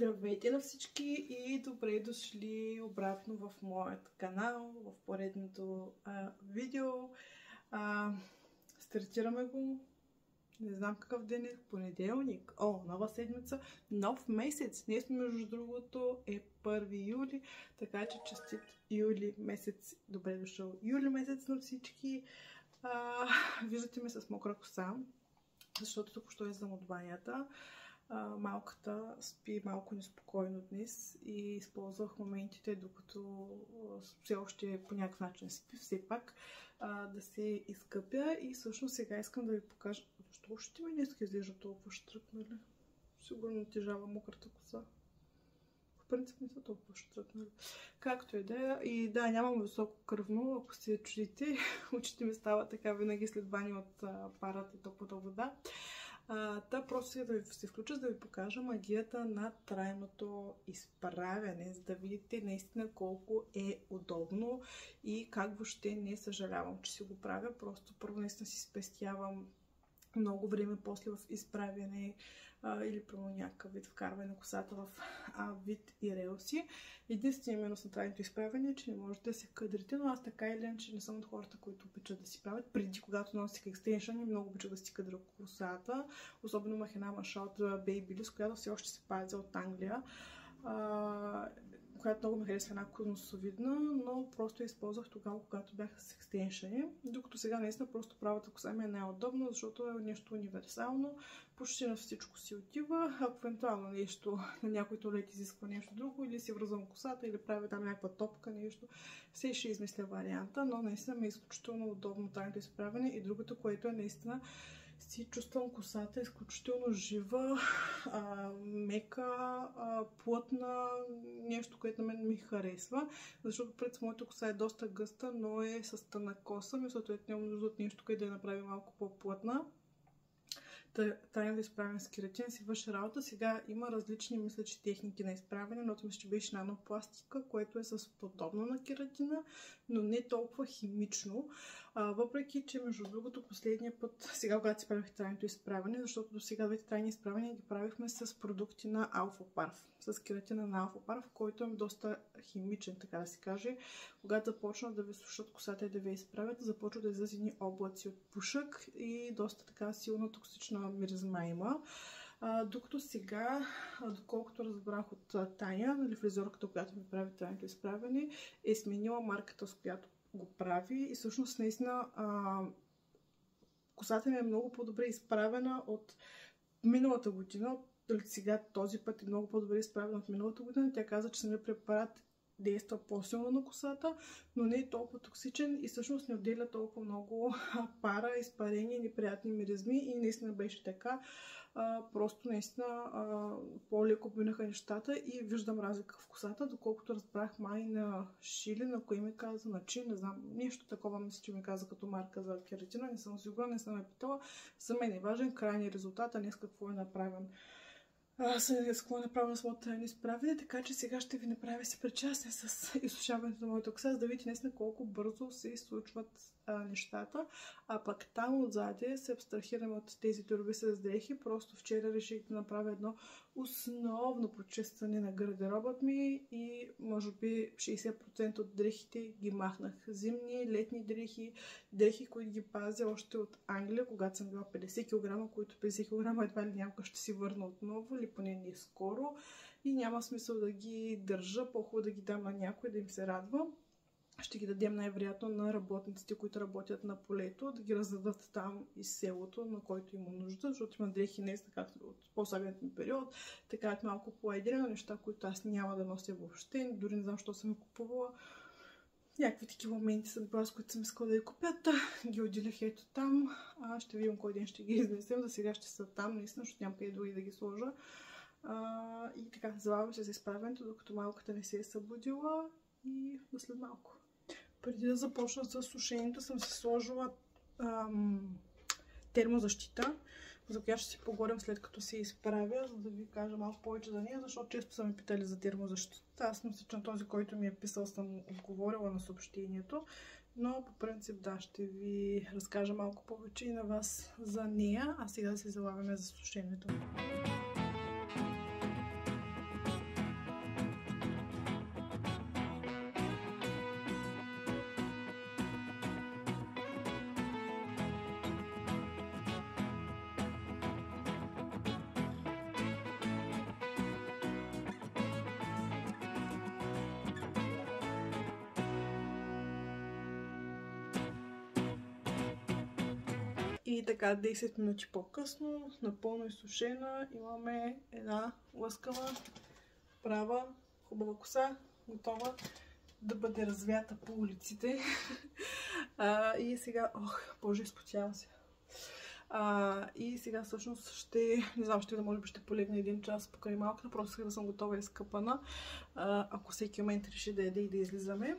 Здравейте на всички и добре дошли обратно в моят канал, в поредното видео. Стартираме го. Не знам какъв ден е. Понеделник. Нова седмица. Нов месец. Днес, между другото, е 1 юли. Така че честит юли месец. Добре дошъл юли месец на всички. Виждате ме с мокра коса, защото току-що излизам от банята. Малката спи малко неспокойно днес и използвах моментите, докато все още по някакъв начин спи, все пак да се изкъпя. И всъщност сега искам да ви покажа. Защо още ми днес изглежда толкова штръкнали? Сигурно тежава мократа коса. В принцип не са толкова штръкнали. Както и да е. И да, нямам високо кръвно, ако се чудите. Очите ми стават така винаги след бани от парата и топлата вода. Просто сега да ви се включа, за да ви покажа магията на трайното изправяне, за да видите наистина колко е удобно и как въобще не съжалявам, че си го правя. Просто първо наистина си спестявам много време после в изправяне или прямо някакъв вид вкарване на косата в вид и релси. Единственият минус на трайното изправяне е, че не можете да се кадрите, но аз така или иначе не съм от хората, които обичат да си правят. Преди, когато носих екстеншън, много обичах да си кадра косата. Особено имах една маша от Babyliss, която все още се пазя от Англия, която много ми харесва, една конусовидна, но просто я използвах тогава, когато бях с екстеншъни. Докато сега наистина просто правата коса ми е най-удобна, защото е нещо универсално. Почти на всичко си отива. Ако евентуално нещо на някой туалет изисква нещо друго, или си връзвам косата, или правя там някаква топка, нещо, все ще измисля варианта, но наистина ми е изключително удобно трайното изправяне. И другото, което е наистина си чувствам косата изключително жива, мека, плътна, нещо, което на мен ми харесва, защото пред моята коса е доста гъста, но е с тънна коса, мисля, че нямам нужда от нещо, което да я направи малко по-плътна. Трайното изправяне с кератин си върши работа. Сега има различни, мисля, че техники на изправяне, но мисля, че беше нанопластика, което е с подобно на кератина, но не толкова химично. Въпреки, че между другото последния път, сега когато си правих трайното изправяне, защото до сега двете трайни изправяния ги правихме с продукти на Alpha Parf, с кератина на Alpha Parf, който е доста химичен, така да се каже. Когато започнат да ви сушат косата и да ви изправят, започват да излизат едни облаци от пушък и доста така силна токсична миризма има. Докато сега, доколкото разбрах от Таня, нали, фризорката, която ми прави трайното изправяне, е сменила марката, с която го прави и всъщност наистина косата ми е много по-добре изправена от миналата година. Сега този път е много по-добре изправена от миналата година. Тя каза, че самият препарат действа по-силно на косата, но не е толкова токсичен и всъщност не отделя толкова много пара, изпарения, неприятни миризми и наистина беше така. Просто наистина по-леко минаха нещата и виждам разлика в косата, доколкото разбрах май на Шили, на кой ми каза, на Чи, не знам, нещо такова мисля, че ми каза като марка за кератина, не съм сигурна, не съм я питала. За мен е важен крайният резултат, а не с какво е направен. С какво направя на своето трайно изправяне, така че сега ще ви направя си причастен с изсушаването на моята коса, за да видите наистина колко бързо се случват нещата. Пък там отзади се абстрахираме от тези торби с дрехи. Просто вчера реших да направя едно основно почистване на гардеробът ми и може би 60% от дрехите ги махнах. Зимни, летни дрехи, дрехи, които ги пазя още от Англия, когато съм била 50 кг, които 50 кг едва ли някога ще си върна отново, или поне не скоро. И няма смисъл да ги държа, по-хубаво да ги дам на някой, да им се радва. Ще ги дадем най-вероятно на работниците, които работят на полето, да ги раздадат там из селото, на който има нужда, защото има дрехи наистина както от по-слабият ми период, така е малко по-едрено, неща, които аз няма да нося въобще, дори не знам, защо съм купувала. Някакви такива моменти съм била, с които съм искала да я купят, ги отделях ето там. Ще видим кой ден ще ги изнесем, за сега ще са там, наистина, защото няма къде други да ги сложа. И така, забавям се за изправянето, докато малката не се е събудила и до след малко. Преди да започна с сушението, съм си сложила термозащита, за която ще си поговорим след като се изправя, за да ви кажа малко повече за нея, защото често са ме питали за термозащита. Аз мисля, че на този, който ми е писал, съм отговорила на съобщението, но по принцип да, ще ви разкажа малко повече и на вас за нея, а сега да се залавяме за сушението. И така 10 минути по-късно, напълно изсушена, имаме една лъскава, права, хубава коса, готова да бъде развята по улиците. И сега, боже, изпотявам се. И сега всъщност не знам, може би ще полегна един час покрай малката, просто сега да съм готова и изкъпана, ако всеки момент реши да яде и да излизаме.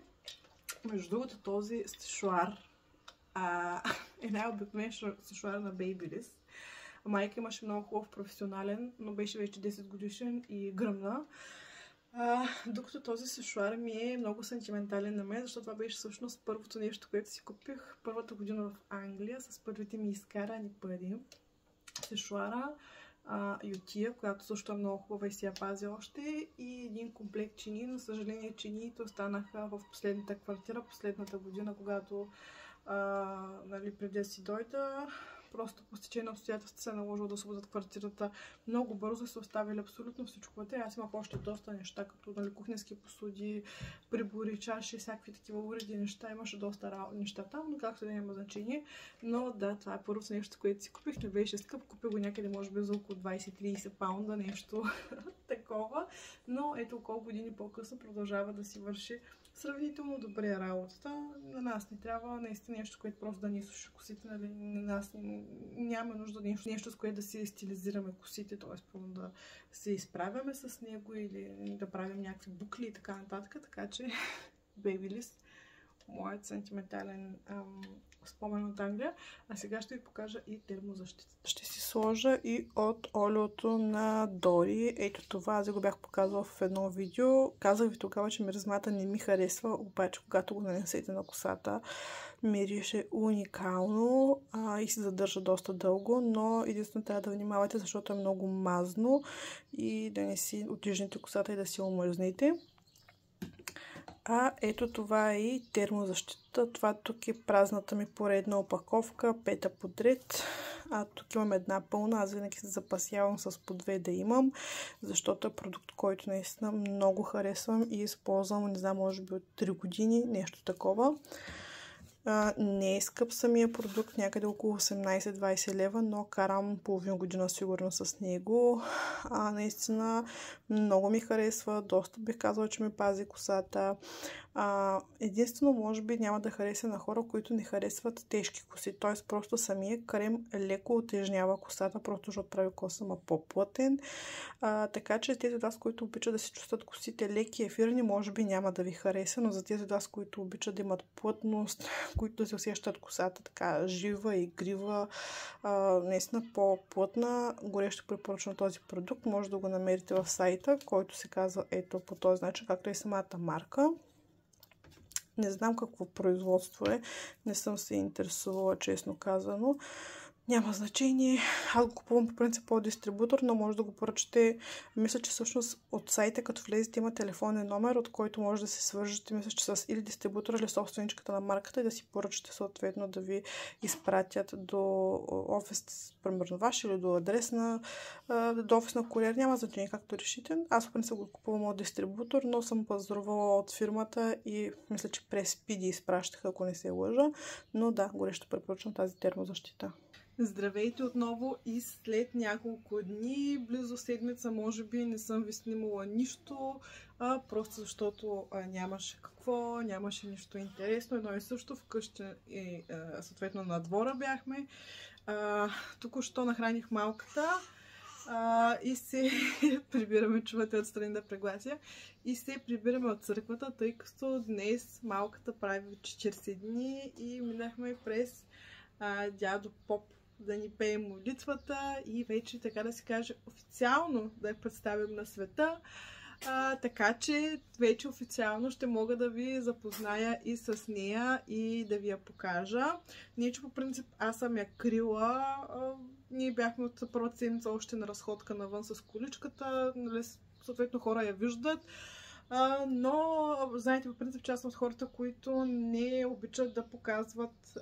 Между другото, този сешоар е най-обикновен сешоар на Babyliss. Майка имаше много хубав професионален, но беше вече 10 годишен и гръмна. Докато този сешоар ми е много сантиментален на мен, защото това беше всъщност първото нещо, което си купих първата година в Англия с първите ми изкарани пари. Сешоара, ютия, която също е много хубава и си я пази още, и един комплект чини. На съжаление, чиниите останаха в последната квартира, последната година, когато преди да си дойда. Просто по стечение на обстоятелствата се е наложило да освободят квартирата много бързо и са оставили абсолютно всичко вътре. Аз имах още доста неща, като кухненски посуди, прибори, чаши, всякакви такива уреди неща. Имаше доста неща там, но както да няма значение. Но да, това е първото нещо, което си купих. Не беше скъп. Купих го някъде, може би, за около 20-30 паунда, нещо такова. Но ето колко години по-късно продължава да си върши сравнително добре работата. На нас не трябва наистина нещо, което просто да ни суши косите. Нали? На нас няма нужда нещо, с което да си стилизираме косите, т.е. да се изправяме с него или да правим някакви букли и така нататък. Така че Babyliss, моят сантиментален спомен от Англия. А сега ще ви покажа и термозащита. Ще си сложа и от олиото на Дори. Ето това, аз го бях показвала в едно видео. Казах ви тогава, че миризмата не ми харесва, обаче когато го нанесете на косата, мирише уникално и се задържа доста дълго, но единствено трябва да внимавате, защото е много мазно и да не си отижните косата и да си омръзнете. Ето това е и термозащита. Това тук е празната ми поредна опаковка, 5-та подред. Тук имам една пълна. Аз винаги се запасявам с по 2 да имам, защото е продукт, който наистина много харесвам и използвам, не знам, може би от 3 години, нещо такова. Не е скъп самия продукт, някъде около 18-20 лева, но карам половин година сигурно с него. Наистина много ми харесва, доста бих казала, че ми пази косата. Единствено, може би няма да хареса на хора, които не харесват тежки коси, т.е. просто самия крем леко утежнява косата, просто защото прави коса по-плътен. Така че тези от вас, които обичат да се чувстват косите леки, ефирни, може би няма да ви хареса, но за тези от вас, които обичат да имат плътност, които да се усещат косата така жива, игрива, наистина по-плътна, горещо препоръчвам този продукт. Може да го намерите в сайта, който се казва ето по този начин, както и самата марка. Не знам какво производство е, не съм се интересувала, честно казано. Няма значение. Аз го купувам по принцип от дистрибутор, но може да го поръчате. Мисля, че всъщност от сайта, като влезете, има телефонен номер, от който може да се свържете, мисля, че с или дистрибутора, или собственичката на марката и да си поръчате съответно да ви изпратят до офис, примерно ваш, или до адрес до офис на куриер. Няма значение както решите. Аз по принцип го купувам от дистрибутор, но съм пазарувала от фирмата и мисля, че през Speedy изпращах, ако не се лъжа. Но да, горещо препоръчвам тази термозащита. Здравейте отново и след няколко дни, близо седмица, може би не съм ви снимала нищо, просто защото нямаше какво, нямаше нищо интересно. Едно и също вкъщи и съответно на двора бяхме. Току-що нахраних малката и се прибираме, чувате отстрани да преглася, и се прибираме от църквата, тъй като днес малката прави 40 дни и минахме през дядо Поп да ни пеем молитвата и вече, така да се каже, официално да я представим на света. Така че вече официално ще мога да ви запозная и с нея и да ви я покажа. Не, че по принцип аз съм я крила. Ние бяхме от първата седмица още на разходка навън с количката. Нали, съответно хора я виждат. Но знаете по принцип, част от хората, които не обичат да показват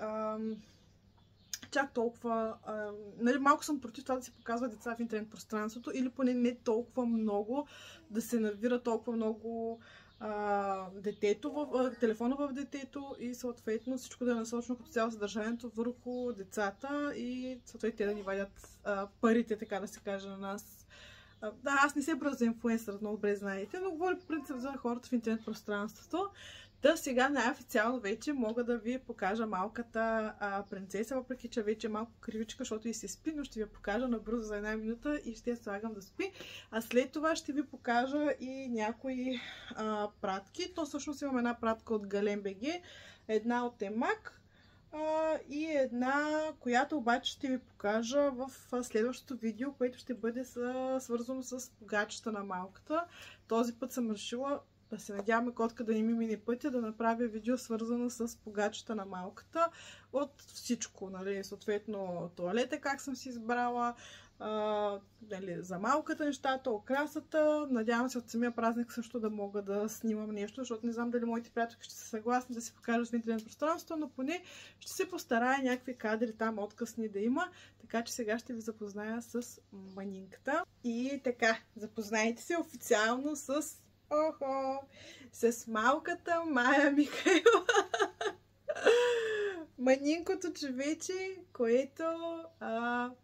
чак толкова... нали, малко съм против това да се показва деца в интернет пространството, или поне не толкова много, да се навира толкова много телефона в детето и съответно всичко да е насочено като цяло съдържанието върху децата и съответно те да ни вадят парите, така да се каже, на нас. Да, аз не се броя за инфлуенсър, много добре знаете, но говоря по принцип за хората в интернет пространството. Да, сега най-официално вече мога да ви покажа малката принцеса, въпреки че вече е малко кривичка, защото и се спи, но ще ви я покажа набързо за 1 минута и ще я слагам да спи. А след това ще ви покажа и някои пратки. То всъщност имам една пратка от Гален.bg, една от Емак и една, която обаче ще ви покажа в следващото видео, което ще бъде свързано с погачета на малката. Този път съм решила да се надяваме котка да не ми мине пътя, да направя видео свързано с погачета на малката от всичко, нали, съответно тоалета, как съм си избрала, нали, за малката нещата, окрасата. Надявам се от самия празник също да мога да снимам нещо, защото не знам дали моите приятелки ще са съгласни да се покажат в интернет пространството, но поне ще се постарая някакви кадри там откъсни да има, така че сега ще ви запозная с манинката. И така, запознайте се официално с малката Майя Михайлова. Манинкото човече, което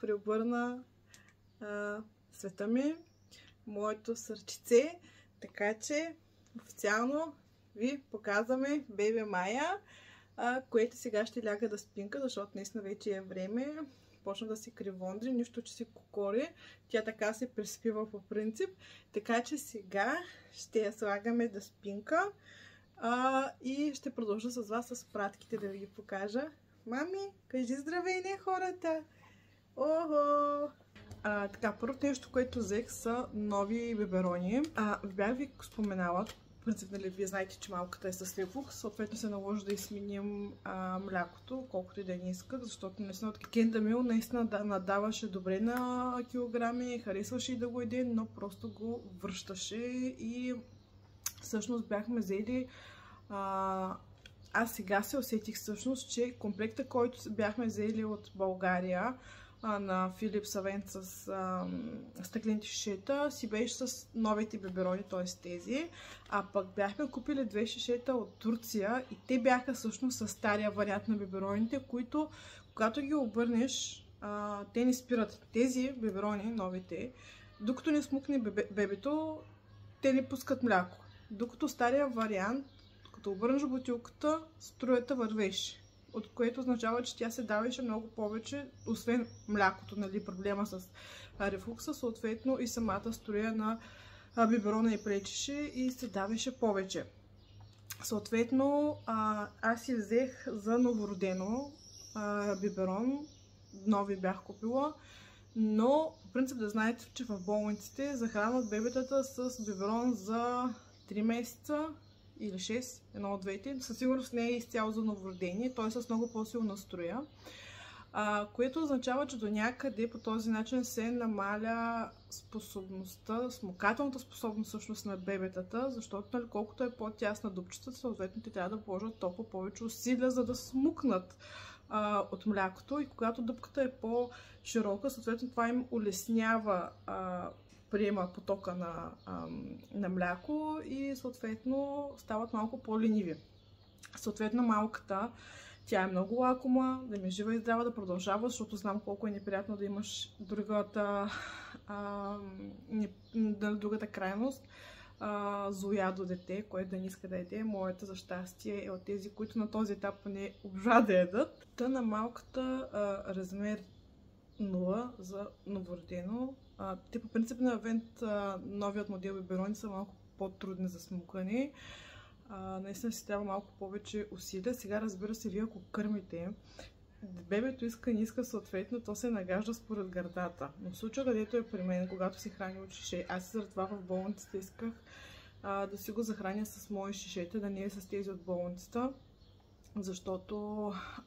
преобърна света ми, моето сърчице. Така че официално ви показваме бебе Майя, което сега ще ляга да спинка, защото наистина вече е време. Почна да се кривондри, нищо, че се кокори. Тя така се преспива по принцип. Така че сега ще я слагаме да спинка. И ще продължа с вас с пратките да ви ги покажа. Мами, кажи здравей на хората! Охо! Така, първото нещо, което взех, са нови биберони. Бях ви споменала, в принцип, нали, вие знаете, че малката е с рефлукс, съответно се наложи да изменим млякото, колкото и да не исках, защото наистина от Кендамил наистина надаваше добре на килограми, харесваше и да го еде, но просто го връщаше и всъщност бяхме взели. Аз сега се усетих всъщност, че комплекта, който бяхме взели от България на Филип Савент с стъклените шишета, си беше с новите биберони, т.е. тези. А пък бяхме купили 2 шишета от Турция и те бяха всъщност с стария вариант на бибероните, които когато ги обърнеш, те не спират. Тези биберони, новите, докато не смукне бебето, те не пускат мляко. Докато стария вариант, като обърнеш бутилката, струята вървеше. От което означава, че тя се даваше много повече, освен млякото, нали, проблема с рефлукса, съответно и самата струя на биберона и пречеше и се даваше повече. Съответно, аз си взех за новородено биберон, нови бях купила, но по принцип да знаете, че в болниците захранват бебетата с биберон за 3 месеца или 6, едно от двете. Със сигурност не е изцяло за новородение, т.е. с много по-силна струя, което означава, че до някъде по този начин се намаля способността, смукателната способност всъщност на бебетата, защото нали, колкото е по-тясна дупчетата, съответно те трябва да положат толкова повече усилия, за да смукнат от млякото, и когато дупката е по-широка, съответно това им улеснява приема потока на мляко и съответно стават малко по-лениви. Съответно малката, тя е много лакома, да ми е жива и здрава, да продължава, защото знам колко е неприятно да имаш другата крайност, злоядо дете, което да не иска да яде. Моята за щастие е от тези, които на този етап не обжа да ядат. Та на малката размер 0 за новородено. Те по принцип на Авент новият модел биберони са малко по-трудни за смукане. Наистина си трябва малко повече усилия. Сега разбира се, вие ако кърмите, бебето иска, не иска съответно, то се нагажда според гърдата. Но в случая, където е при мен, когато се храни от шише, аз заради това в болницата исках да си го захраня с мои шишета, да не е с тези от болницата. Защото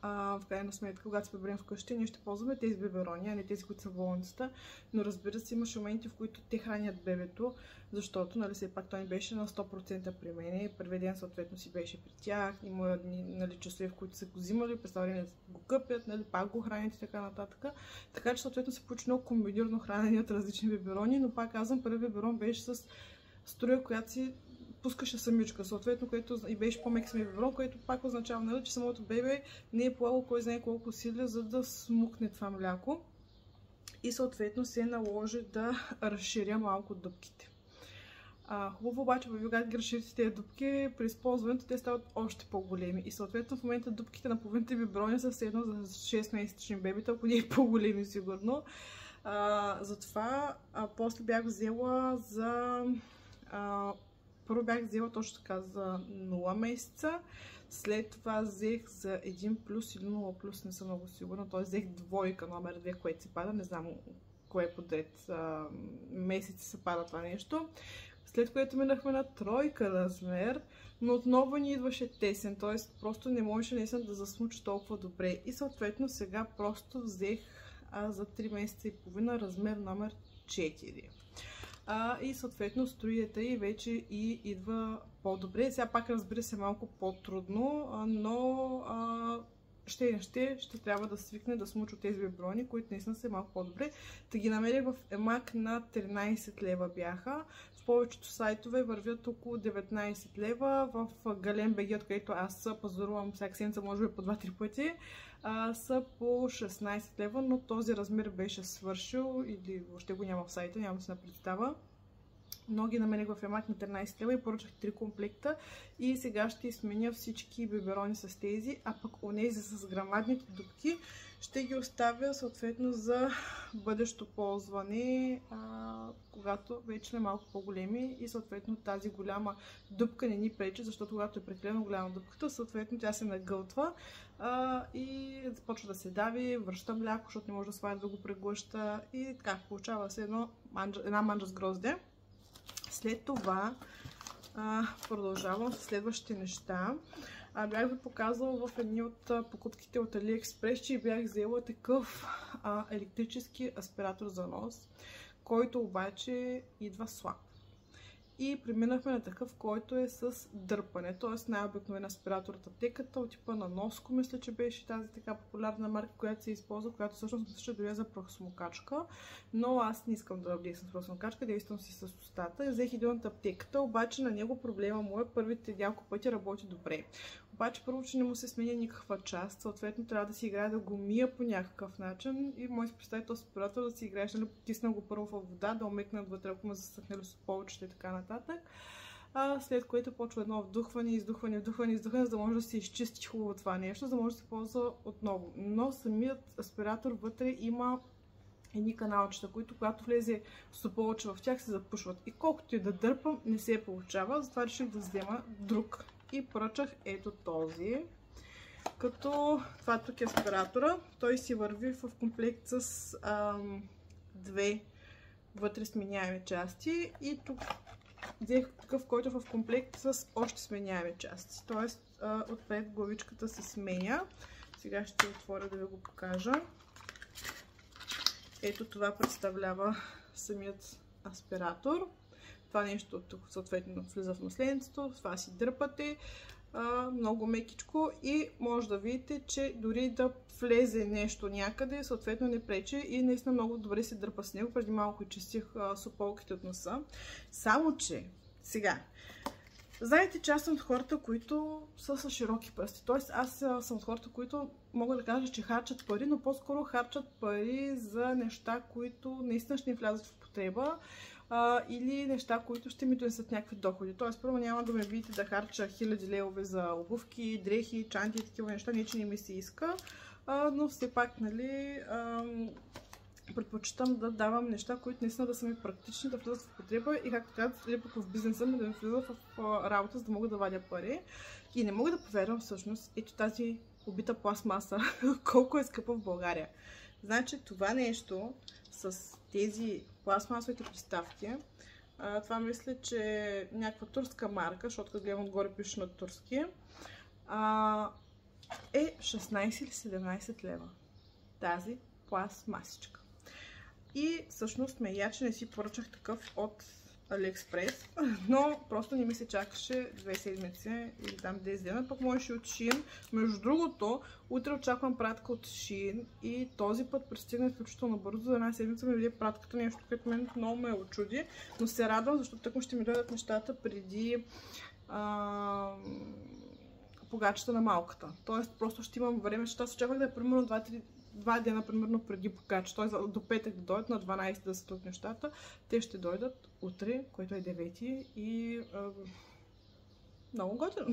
в крайна сметка, когато се приберем вкъщи, ние ще ползваме тези биберони, а не тези, които са в болницата. Но разбира се, имаше моменти, в които те хранят бебето, защото, нали, все пак той не беше на 100% при мен. Първият ден съответно си беше при тях, има дни, нали, часове, в които са го взимали, през това време го къпят, нали, пак го хранят и така нататък. Така че съответно се получи много комбинирано хранене от различни биберони, но пак казвам, първият биберон беше с струя, която си пускаше самичка, съответно, което и беше по-мек самия беброн, което пак означава, нали, че самото бебе не е полагало кой знае колко усилия, за да смукне това мляко. И съответно се наложи да разширя малко дупките. Хубаво обаче, когато ги разширите тези дупки, при използването те стават още по-големи. И съответно в момента дупките на половините беброни са все едно за 6-месечни бебета, ако не е по-големи сигурно. Затова после бях взела за... Първо бях взела точно така за 0 месеца. След това взех за 1 плюс или 0 плюс, не съм много сигурна. Т.е. взех двойка номер 2, което се пада. Не знам кое подред месеци се пада това нещо. След което минахме на тройка размер, но отново ни идваше тесен, т.е. просто не можеше наистина да засмучи толкова добре. И съответно сега просто взех за 3 месеца и половина размер номер 4. И съответно строята и вече и идва по-добре. Сега пак разбира се малко по-трудно, но ще трябва да свикне да смуча тези беброни, които наистина са малко по-добре. Та ги намерих в Емак на 13 лева бяха. В повечето сайтове вървят около 19 лева. В Гален БГ, откъдето аз пазарувам всяка седмица, може би по 2-3 пъти, са по 16 лева, но този размер беше свършил или въобще го няма в сайта, няма да се представа. Но ги намерих в Емак на 13 лева и поръчах 3 комплекта и сега ще сменя всички беберони с тези, а пък онези с грамадните дупки ще ги оставя съответно за бъдещо ползване, когато вече е малко по-големи и съответно тази голяма дупка не ни пречи, защото когато е прекалено голяма дупката, съответно тя се нагълтва и започва да се дави, връща мляко, защото не може да сваля да го преглъща и така получава се една манджа с грозде. След това продължавам с следващите неща. Бях ви показала в едни от покупките от AliExpress, че бях взела такъв електрически аспиратор за нос, който обаче идва слаб. И преминахме на такъв, който е с дърпане, т.е. най-обикновен аспиратор от аптеката, от типа на Носко, мисля, че беше тази така популярна марка, която се използва, която всъщност ще дойде за прахосмокачка, но аз не искам да действам с прахосмокачка, действам си с устата. Взех един от аптеката, обаче на него проблема му е първите няколко пъти работи добре. Обаче първо, че не му се сменя никаква част, съответно трябва да си играе да го мия по някакъв начин и може да си представи този аспиратор да си играеш, нали, потисна го първо в вода, да омекнат вътре, ако му засъхнали с повечето и така нататък. След което почва едно вдухване, издухване, за да може да се изчисти хубаво това нещо, за да може да се ползва отново. Но самият аспиратор вътре има едни каналчета, които когато влезе сополъче в тях се запушват. И колкото и да дърпам, не се получава, затова реших да взема друг. И поръчах ето този. Като това тук е аспиратора. Той си върви в комплект с две вътре сменяеми части. И тук взех такъв, който е в комплект с още сменяеми части. Тоест отпред главичката се сменя. Сега ще отворя да ви го покажа. Ето това представлява самият аспиратор. Това нещо тук съответно влиза в наследницето, това си дърпате много мекичко и може да видите, че дори да влезе нещо някъде, съответно не пречи и наистина много добре се дърпа с него. Преди малко чистих сополките от носа. Само че, сега, знаете, че аз съм от хората, които са с широки пръсти. Тоест аз съм от хората, които мога да кажа, че харчат пари, но по-скоро харчат пари за неща, които наистина ще ни влязат в употреба. Или неща, които ще ми донесат някакви доходи. Тоест, първо няма да ме видите да харча 1000 левове за обувки, дрехи, чанти и такива неща, не че не ми се иска, но все пак, нали, предпочитам да давам неща, които наистина да са ми практични, да влизат в употреба и както казват, или пък в бизнеса ми да ми влизат в работа, за да мога да вадя пари. И не мога да повярвам всъщност, ето тази убита пластмаса, колко е скъпа в България. Значи това нещо с тези пластмасовите приставки, това мисля, че е някаква турска марка, защото като гледам отгоре пише на турски, е 16 или 17 лева. Тази пластмасичка. И всъщност ме я, че не си поръчах такъв от Алиекспрес, но просто не ми се чакаше 2 седмици или там 10 дена, пък можеше от Shein. Между другото, утре очаквам пратка от Shein и този път пристигна изключително бързо. За една седмица ми видя пратката, нещо, което мен много ме очуди, но се радвам, защото тъкмо ще ми дойдат нещата преди погачата на малката. Тоест просто ще имам време, защото аз очаквах да е примерно 2 дена примерно преди покача. Т.е. до петък да дойдат, на 12 да са тук нещата. Те ще дойдат утре, което е 9 и много готино.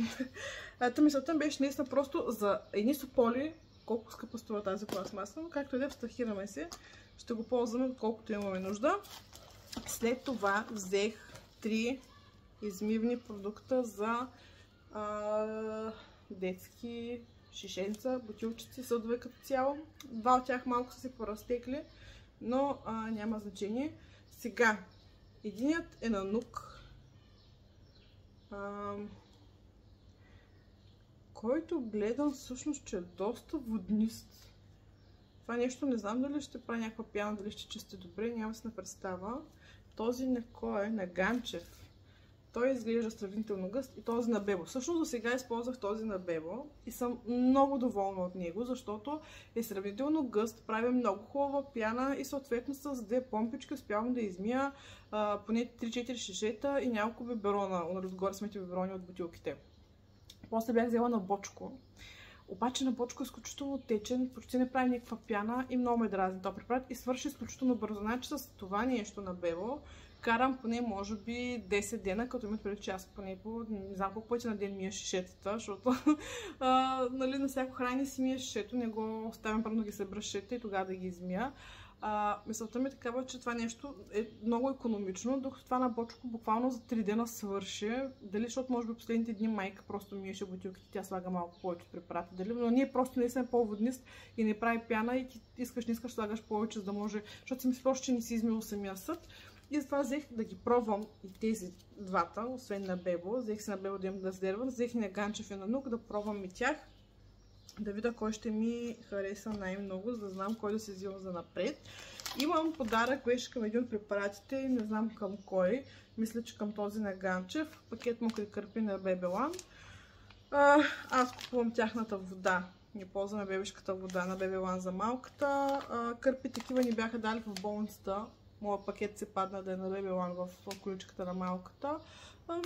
Мисълта беше наистина просто за едни сополи, колко скъпо струва тази пластмаса, но както и да, абстрахираме се. Ще го ползваме колкото имаме нужда. След това взех 3 измивни продукта за детски шишенца, бутилчици, съдове като цяло. 2 от тях малко са се поразтекли, но няма значение. Сега, единият е на Нук, който гледам всъщност, че е доста воднист. Това нещо не знам дали ще прави някаква пяна, дали ще чисти добре, няма да се представа. Този на кой е? На Ганчев. Той изглежда сравнително гъст и този на Бебо. Всъщност до сега използвах този на Бебо и съм много доволна от него, защото е сравнително гъст, прави много хубава пяна и съответно с 2 помпички успявам да измия поне 3-4 шишета и няколко биберона, отгоре самите биберони от бутилките. После бях взела на Бочко. Обаче на Бочко е изключително течен, почти не прави никаква пяна и много ме дразни този препарат и свърши изключително бързо. Значи с това нещо на Бебо карам поне може би 10 дена, като имат преди, че аз поне не знам колко пъти на ден мия шишетата, защото нали, на всяко храни си мия шишето, не го оставям първо да ги събра шишета и тогава да ги измия. Мисълта ми е такава, че това нещо е много икономично, докато това на Бочко буквално за 3 дена свърши. Дали, защото може би последните дни майка просто миеше бутилките, тя слага малко повече препарати, дали, но ние просто не сме по-воднист и не прави пяна и ти искаш, не искаш, слагаш повече, за да може, защото си мисля, че не си измил самия съд. И затова взех да ги пробвам и тези двата, освен на Бебо. Взех си на Бебо да им глаздервам, взех и на Ганчев и на Нук да пробвам и тях. Да видя кой ще ми хареса най-много, за да знам кой да се взимам за напред. Имам подарък, беше към един от препаратите, не знам към кой. Мисля, че към този на Ганчев. Пакет мокри кърпи на Бебелан. Аз купувам тяхната вода. Не ползваме бебешката вода на Бебелан за малката. Кърпи такива ни бяха дали в болницата. Моят пакет се падна да е на Бебелан в количката на малката.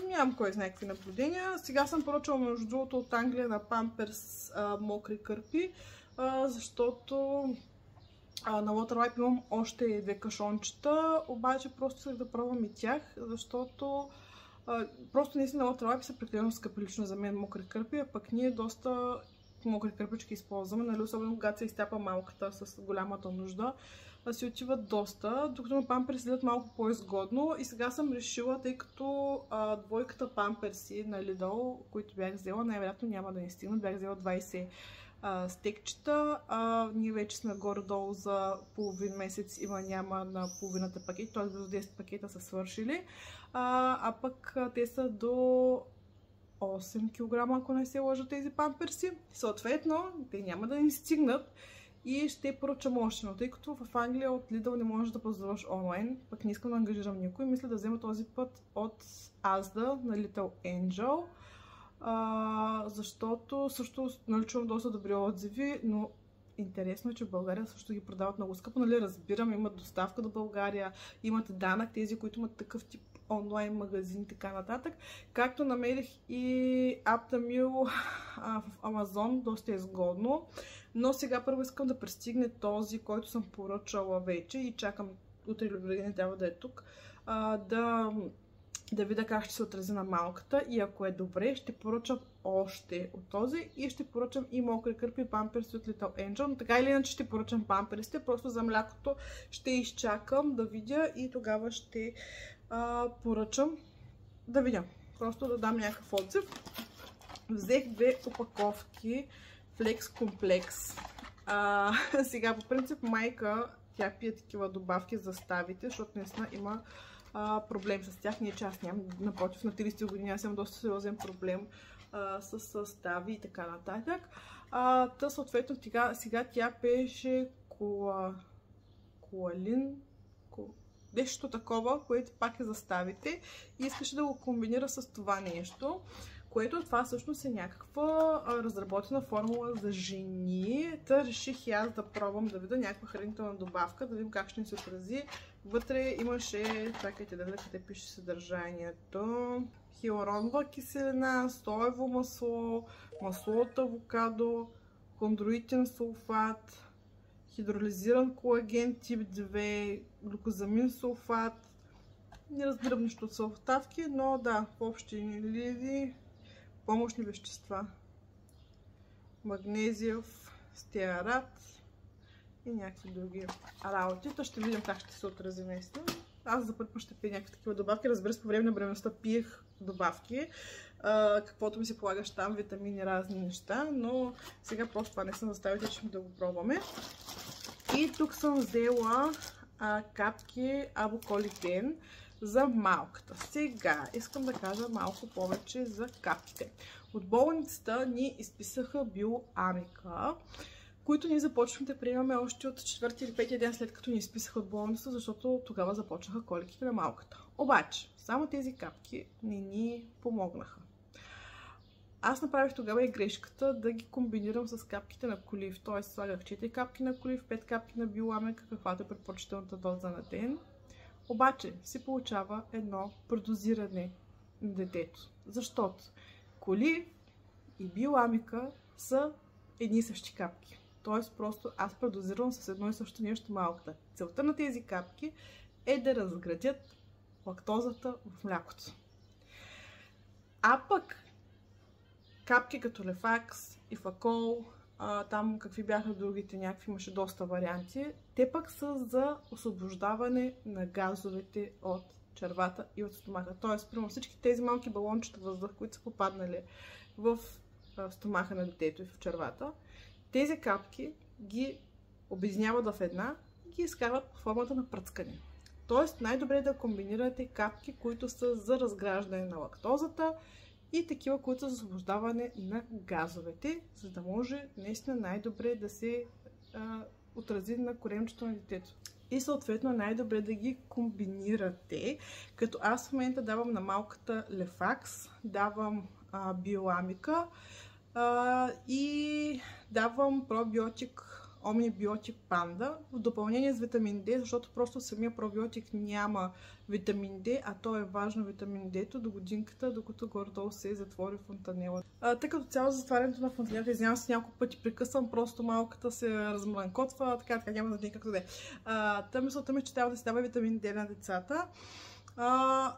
Нямам кой знае какви наблюдения. Сега съм поръчала между другото от Англия на Памперс мокри кърпи, защото на Water Wipe имам още 2 кашончета, обаче просто исках да пробвам и тях, защото просто наистина на Water Wipe са прекалено скъпи лично за мен мокри кърпи, а пък ние доста мокри кърпички използваме, нали, особено когато се изтяпа малката с голямата нужда. Си отиват доста, докато на памперси следят малко по-изгодно и сега съм решила, тъй като двойката памперси на Lidl, които бях взела, най-вероятно няма да ни стигнат, бях взела 20 стекчета, ние вече сме горе-долу за половин месец, няма на половината пакет, т.е. близо 10 пакета са свършили, а пък те са до 8 кг, ако не се лъжа тези памперси, съответно те няма да ни стигнат. И ще поръчам още, но тъй като в Англия от Lidl не можеш да пазаруваш онлайн, пък не искам да ангажирам никой, мисля да взема този път от Asda на Little Angel, защото също чувам доста добри отзиви, но интересно е, че в България също ги продават много скъпо, нали, разбирам, имат доставка до България, имат данък, тези, които имат такъв тип онлайн магазин и така нататък. Както намерих и Aptamil в Amazon, доста изгодно. Но сега първо искам да пристигне този, който съм поръчала вече и чакам, утре или вдругиден трябва да е тук, да видя как ще се отрази на малката и ако е добре, ще поръчам още от този и ще поръчам и мокри кърпи и памперси от Little Angel, но така или иначе ще поръчам памперсите, просто за млякото ще изчакам да видя и тогава ще поръчам да видя, просто да дам някакъв отзив. Взех 2 опаковки Flex Complex. Сега по принцип майка, тя пие такива добавки за ставите, защото наистина има проблем с тях. Не че аз нямам, напротив, на 30 години аз имам доста сериозен проблем с стави и така нататък. Та съответно сега тя пиеше колалин, нещо такова, което пак заставите и искаше да го комбинира с това нещо, което това всъщност е някаква разработена формула за жени. Та реших и аз да пробвам да видя някаква хранителна добавка, да видим как ще ни се отрази. Вътре имаше, чакайте да видя къде пише съдържанието, хиалуронова киселина, соево масло, масло от авокадо, хондроитен сулфат, хидролизиран колаген тип 2, глюкозамин сулфат. Не разбирам нищо от съставки, но да, в общи линии помощни вещества. Магнезиев стеарат и някакви други работи. То ще видим как ще се отрази наистина. Аз за първи път ще пия някакви такива добавки. Разбира се, по време на бременността пиех добавки. Каквото ми се полагаш там, витамини, разни неща. Но сега просто това не съм заставите, че да го пробваме. И тук съм взела капки абоколитен за малката. Сега искам да кажа малко повече за капките. От болницата ни изписаха биоамика, които ние започнахме да приемаме още от 4 или 5 ден след като ни изписаха от болницата, защото тогава започнаха коликите на малката. Обаче, само тези капки не ни помогнаха. Аз направих тогава и грешката да ги комбинирам с капките на колив. Т.е. слагах 4 капки на колив, 5 капки на биоамика, каквато е предпочитаната доза на ден. Обаче се получава едно предозиране на детето. Защото колив и биоамика са едни и същи капки. Т.е. просто аз предозирам с едно и също нещо малката. Целта на тези капки е да разградят лактозата в млякото. А пък капки като Лефакс, Ифакол, там какви бяха другите, някакви имаше доста варианти. Те пък са за освобождаване на газовете от червата и от стомаха. Тоест, прямо всички тези малки балончета въздух, които са попаднали в стомаха на детето и в червата, тези капки ги обединяват в една и ги изкарват под формата на пръскане. Тоест, най-добре е да комбинирате капки, които са за разграждане на лактозата и такива, които са за освобождаване на газовете, за да може наистина най-добре да се отрази на коремчето на детето. И съответно най-добре да ги комбинирате, като аз в момента давам на малката Лефакс, давам биоамика и давам пробиотик Омнибиотик Панда в допълнение с витамин D, защото просто самия пробиотик няма витамин D, а то е важно витамин D до годинката, докато горе-долу се затвори фонтанела. Тъй като цяло затварянето на фонтанелата, извинявам се, няколко пъти прекъсвам, просто малката се размранкотва, така няма значение както да е. Та мисълта ми, че трябва да се дава витамин D на децата.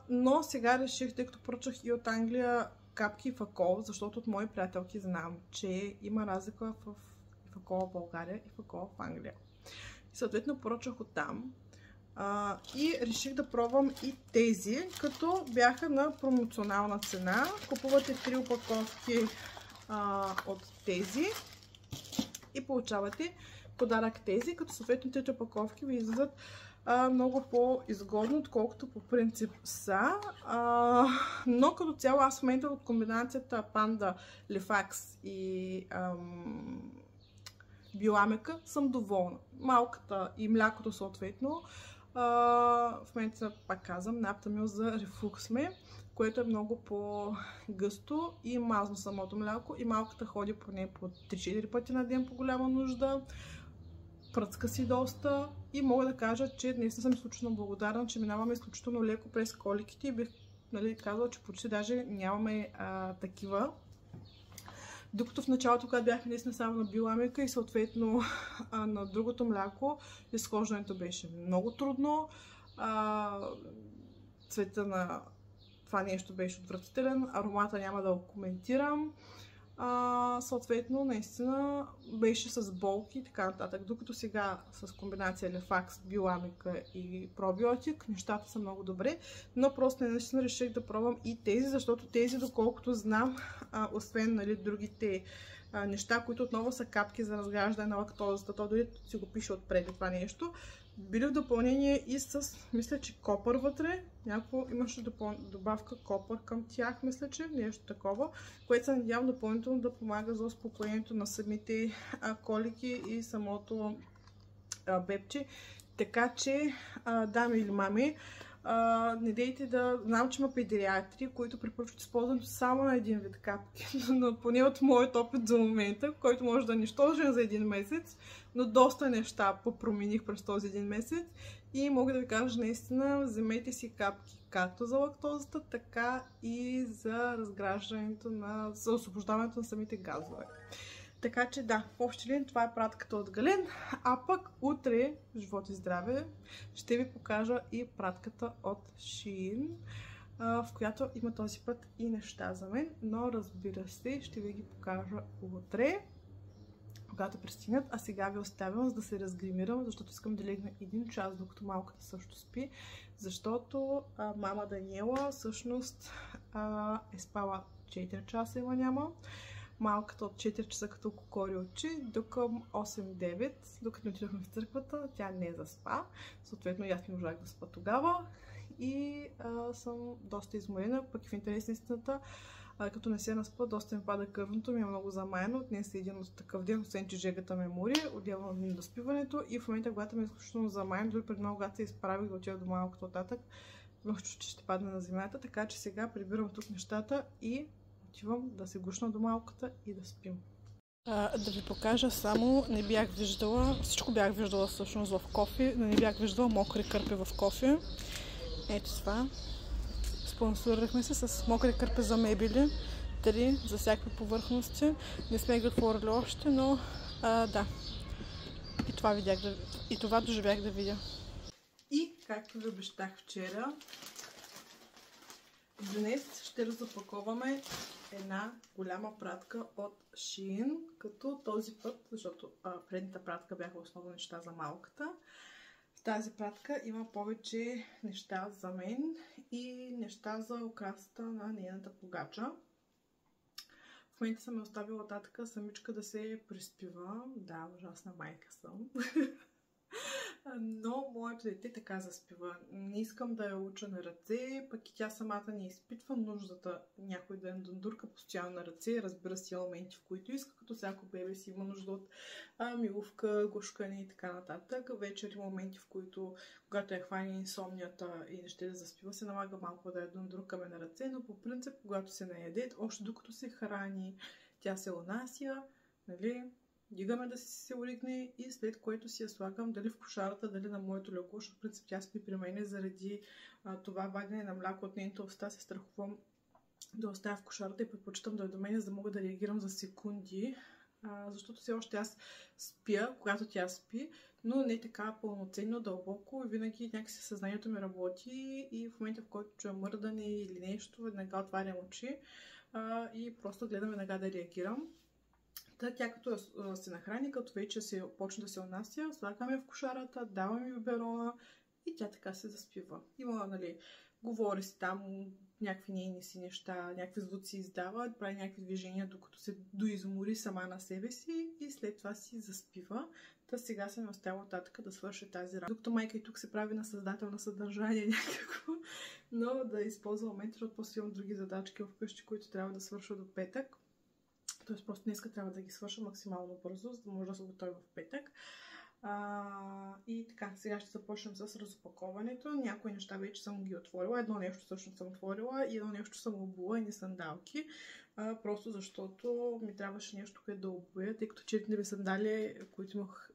Но сега реших, тъй като поръчах и от Англия капки и Ифакол, защото от мои приятелки знам, че има разлика в Ифакол в България и Ифакол в Англия. И съответно поръчах от там. И реших да пробвам и тези, като бяха на промоционална цена. Купувате 3 опаковки от тези и получавате подарък тези, като съответно 3 опаковки ви излизат много по-изгодно, отколкото по принцип са. Но като цяло аз в момента от комбинацията Панда, Лефакс и биоамика съм доволна. Малката и млякото съответно. В момента пак казвам, Наптамил за рефлукс ме, което е много по-гъсто и мазно самото мляко. И малката ходи поне по 3-4 пъти на ден по голяма нужда. Пръцка си доста и мога да кажа, че днес съм изключително благодарна, че минаваме изключително леко през коликите и бих казала, че почти даже нямаме такива. Докато в началото, когато бяхме наистина само на биоамика и съответно на другото мляко, изхождането беше много трудно. Цвета на това нещо беше отвратителен, аромата няма да го коментирам. Съответно, наистина беше с болки и така нататък. Докато сега с комбинация Лефакс, биоамика и пробиотик, нещата са много добре. Но просто наистина реших да пробвам и тези, защото тези, доколкото знам, освен другите неща, които отново са капки за разграждане на лактозата, то дори си го пише отпред това нещо, били в допълнение и с, мисля, че копър вътре. Имаше добавка копър към тях, мисля, че нещо такова, което се надявам допълнително да помага за успокоението на самите колики и самото бебче, Така че, дами или мами, не дейте да... Знам, че има педиатри, които препоръчват използването само на един вид капки, но поне от моят опит за момента, който може да е нищожен за един месец, но доста неща попромених през този един месец и мога да ви кажа наистина, вземете си капки както за лактозата, така и за разграждането за освобождаването на самите газове. Така че да, в общи линии това е пратката от Гален, а пък утре, живот и здраве, ще ви покажа и пратката от Shein, в която има този път и неща за мен, но разбира се, ще ви ги покажа утре, когато пристигнат, а сега ви оставям за да се разгримирам, защото искам да легна 1 час, докато малката също спи, защото мама Даниела всъщност е спала 4 часа има няма. Малката от 4 часа като кокори очи, до към 8-9, докато отидохме в църквата, тя не заспа. Съответно, аз не можах да спа тогава и съм доста изморена, пък и в интерес на истината, като не се наспа, доста ми пада кръвното, ми е много замаяно. Днес е един от такъв ден, освен че жегата ме мори, отделно ми доспиването и в момента, когато ми е изключително замаяно, дори пред много когато се изправих да отида до малката оттатък, имах чувство, че ще падна на земята, така че сега прибирам тук нещата и отивам да се гушна до малката и да спим. Да ви покажа само, не бях виждала, всичко бях виждала всъщност в кофе, но не бях виждала мокри кърпи в кофе. Ето това. Спонсорирахме се с мокри кърпи за мебели, 3 за всякакви повърхности. Не сме ги отворили още, но да. И това доживях да видя. И, както ви обещах вчера, днес ще разопаковаме една голяма пратка от Shein, като този път, защото предната пратка бяха основно неща за малката. В тази пратка има повече неща за мен и неща за украсата на нейната погача. В момента съм оставила татъка самичка да се приспива. Да, ужасна майка съм. Но моето дете така заспива. Не искам да я уча на ръце, пък и тя самата не изпитва нуждата някой да я дундурка постоянно на ръце. Разбира се, има моменти, в които иска, като всяко бебе си има нужда от милувка, гушкане и така нататък. Вечер има моменти, в които, когато я хване инсомнията и не ще да заспива, се налага малко да я дундуркаме на ръце, но по принцип, когато се наеде, още докато се храни, тя се унася, нали? Дигаме да се уригне и след което си я слагам дали в кошарата, дали на моето легло, защото в принцип тя спи при мен заради това вадене на мляко от нейната уста. Се страхувам да оставя в кошарата и предпочитам да е до мен, за да мога да реагирам за секунди, защото все още аз спя, когато тя спи, но не така пълноценно, дълбоко и винаги някакси съзнанието ми работи и в момента, в който чуя мърдане или нещо, веднага отварям очи и просто гледам веднага да реагирам. Тя като се нахрани, като вече почне да се унася, слагаме в кошарата, даваме биберона и тя така се заспива. Има, нали, говори си там някакви нейни си неща, някакви звуци издава, прави някакви движения, докато се доизмори сама на себе си и след това си заспива. Та сега съм оставила татъка да свърши тази работа. Докато майка и тук се прави на създател на съдържание някакво, но да използва момента, защото после имам други задачки вкъщи, които трябва да свърша до петък. Тоест просто днеска трябва да ги свърша максимално бързо, за да може да се готови в петък. И така, сега ще започнем с разопаковането. Някои неща вече съм ги отворила. Едно нещо всъщност съм отворила и едно нещо съм обула и не сандалки. Просто защото ми трябваше нещо, което да обуя, тъй като черните сандали, които имах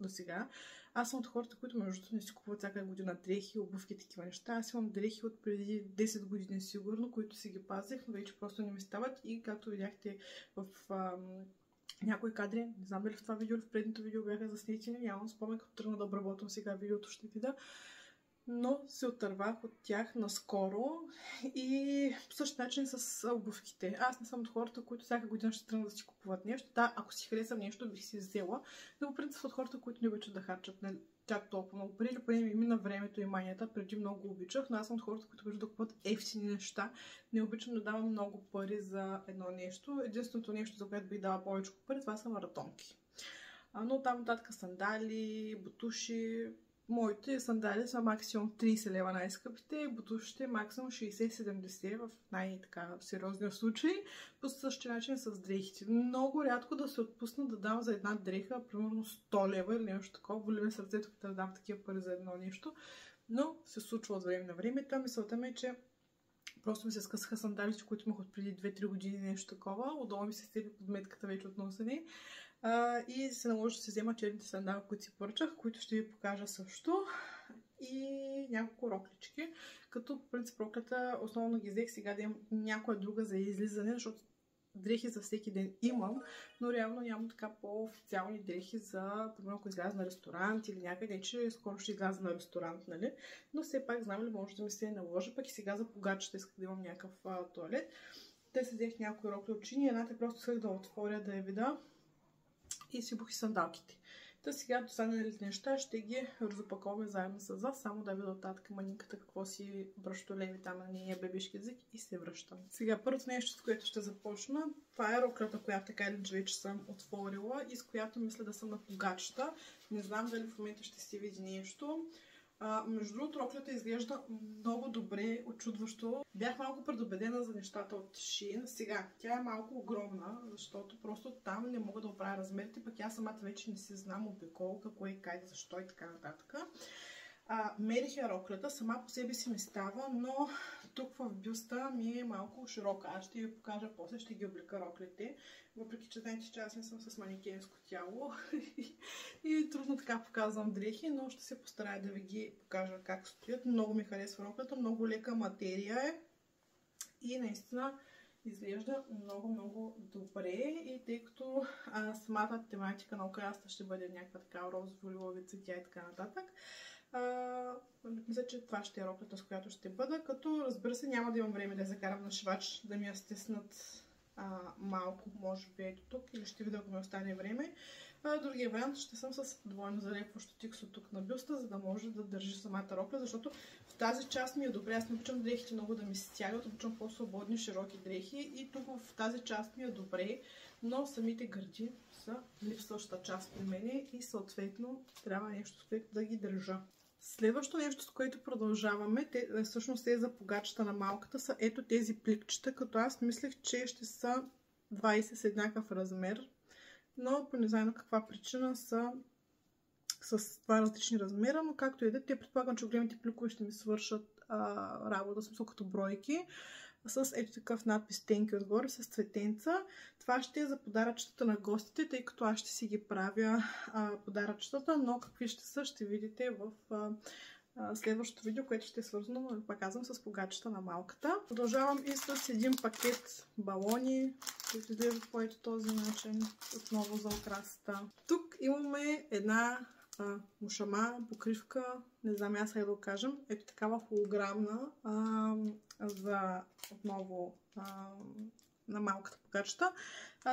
до сега. Аз съм от хората, които между другото не си купуват всяка година дрехи, обувки, такива неща. Аз имам дрехи от преди 10 години сигурно, които си ги пазех, но вече просто не ми стават и както видяхте в някои кадри, не знам дали в това видео или в предното видео бяха заснети, нямам спомен, като тръгна да обработвам сега видеото, ще видя. Но се отървах от тях наскоро и по същия начин с обувките. Аз не съм от хората, които всяка година ще тръгнат да си купуват нещо. Да, ако си харесам нещо, бих си взела, но по принцип от хората, които не обичат да харчат чак толкова много пари, или поне ми мина времето и манията, преди много обичах, но аз съм от хората, които обичат да купуват ефтини неща. Не обичам да давам много пари за едно нещо. Единственото нещо, за което бих дала повече пари, това са маратонки. Но там нататък сандали, бутуши, моите сандали са максимум 30 лева най-скъпите, бутушите максимум 60-70 в най-така сериозния случай. По същия начин с дрехите. Много рядко да се отпусна да дам за една дреха, примерно 100 лева или нещо такова. Боли ме сърцето, като да дам такива пари за едно нещо. Но се случва от време на време. Та мисълта ми е, че просто ми се скъсаха сандалите, които имах от преди 2-3 години, нещо такова. Отдолу ми се стели подметката вече от носене. И се наложи да се взема черните сандали, които си поръчах, които ще ви покажа също. И няколко роклички. Като по принцип роклята основно ги взех, сега да имам някоя друга за излизане, защото дрехи за всеки ден имам, но реално нямам така по-официални дрехи за, примерно, ако изляза на ресторант или някъде, че скоро ще изляза на ресторант, нали? Но все пак знам ли, може да ми се наложи, пък и сега за погачета исках да имам някакъв туалет. Те си взех някои рокли от чини, едната просто исках да отворя, да я видя и си бухи сандалките. Та сега останалите неща ще ги разопаковаме заедно с вас, само да видя от татка манинката какво си бръщолеви там на нейния бебешки език и се връщам. Сега първото нещо, с което ще започна, това е роклята, която така или вече съм отворила и с която мисля да съм на погачета. Не знам дали в момента ще се види нещо. Между другото, роклята изглежда много добре, очудващо. Бях малко предубедена за нещата от Shein. Сега, тя е малко огромна, защото просто там не мога да оправя размерите, пък аз самата вече не си знам обиколка, кое, как, защо и така нататък. Мерих я роклята, сама по себе си ми става, но тук в бюста ми е малко широка. Аз ще ви покажа после, ще ги облека роклите. Въпреки че знаете, че аз не съм с манекенско тяло и трудно така показвам дрехи, но ще се постарая да ви ги покажа как стоят. Много ми харесва роклята, много лека материя е и наистина изглежда много добре. И тъй като самата тематика на украста ще бъде някаква така розово-лилови цветя и така нататък, мисля, че това ще е роклята, с която ще бъда, като разбира се няма да имам време да я закарам на шивач, да ми я стеснат малко, може би ето тук, или ще видя, ако ми остане време. Другия вариант ще съм с двойно залепващо тиксо тук на бюста, за да може да държи самата рокля, защото в тази част ми е добре. Аз не обичам дрехите много да ми се стягат, обичам по-свободни, широки дрехи и тук в тази част ми е добре, но самите гърди са липсваща част при мене и съответно трябва нещо, с което да ги държа. Следващото нещо, с което продължаваме, всъщност е за погачета на малката, са ето тези пликчета, като аз мислех, че ще са 20 с еднакъв размер, но по не знам каква причина са с два различни размера, но както и да, те предполагам, че големите пликове ще ми свършат работа, смисъл като бройки, с ето такъв надпис тенки отгоре с цветенца. Това ще е за подаръчетата на гостите, тъй като аз ще си ги правя подаръчетата, но какви ще са, ще видите в следващото видео, което ще е свързано, пак казвам, с погачета на малката. Продължавам и с един пакет балони, които изглеждат по ето този начин, отново за украсата. Тук имаме една мушама, покривка, не знам аз как да го кажем, ето такава холограмна за отново на малката погачета,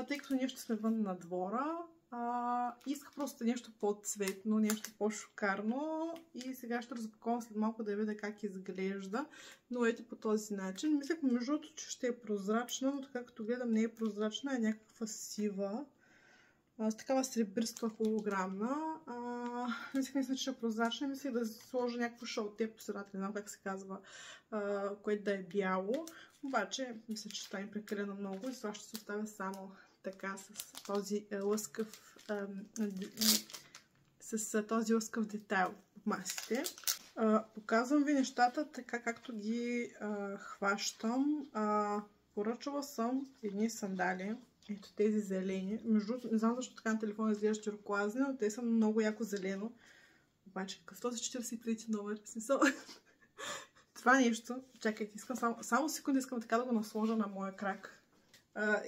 тъй като ние ще сме вън на двора. Исках просто нещо по-цветно, нещо по-шокарно и сега ще разпаковам след малко да видя как изглежда, но ето по този начин. Мислях между другото, че ще е прозрачна, но така като гледам не е прозрачна, е някаква сива, с такава сребриста холограмна. Мислех наистина, че ще е прозрачна, мислех да сложа някакво шалте по средата, не знам как се казва, което да е бяло, обаче мисля, че това е прекалено много и това ще се оставя само така с този лъскав детайл в масите. Показвам ви нещата така както ги хващам. Поръчала съм едни сандали, ето тези зелени. Между другото, не знам защо така на телефона изглежда черкоазни, но те са много яко зелено. Обаче какъв този 43 номер, смисъл. Това нещо, чакайте, искам само секунда, искам така да го насложа на моя крак.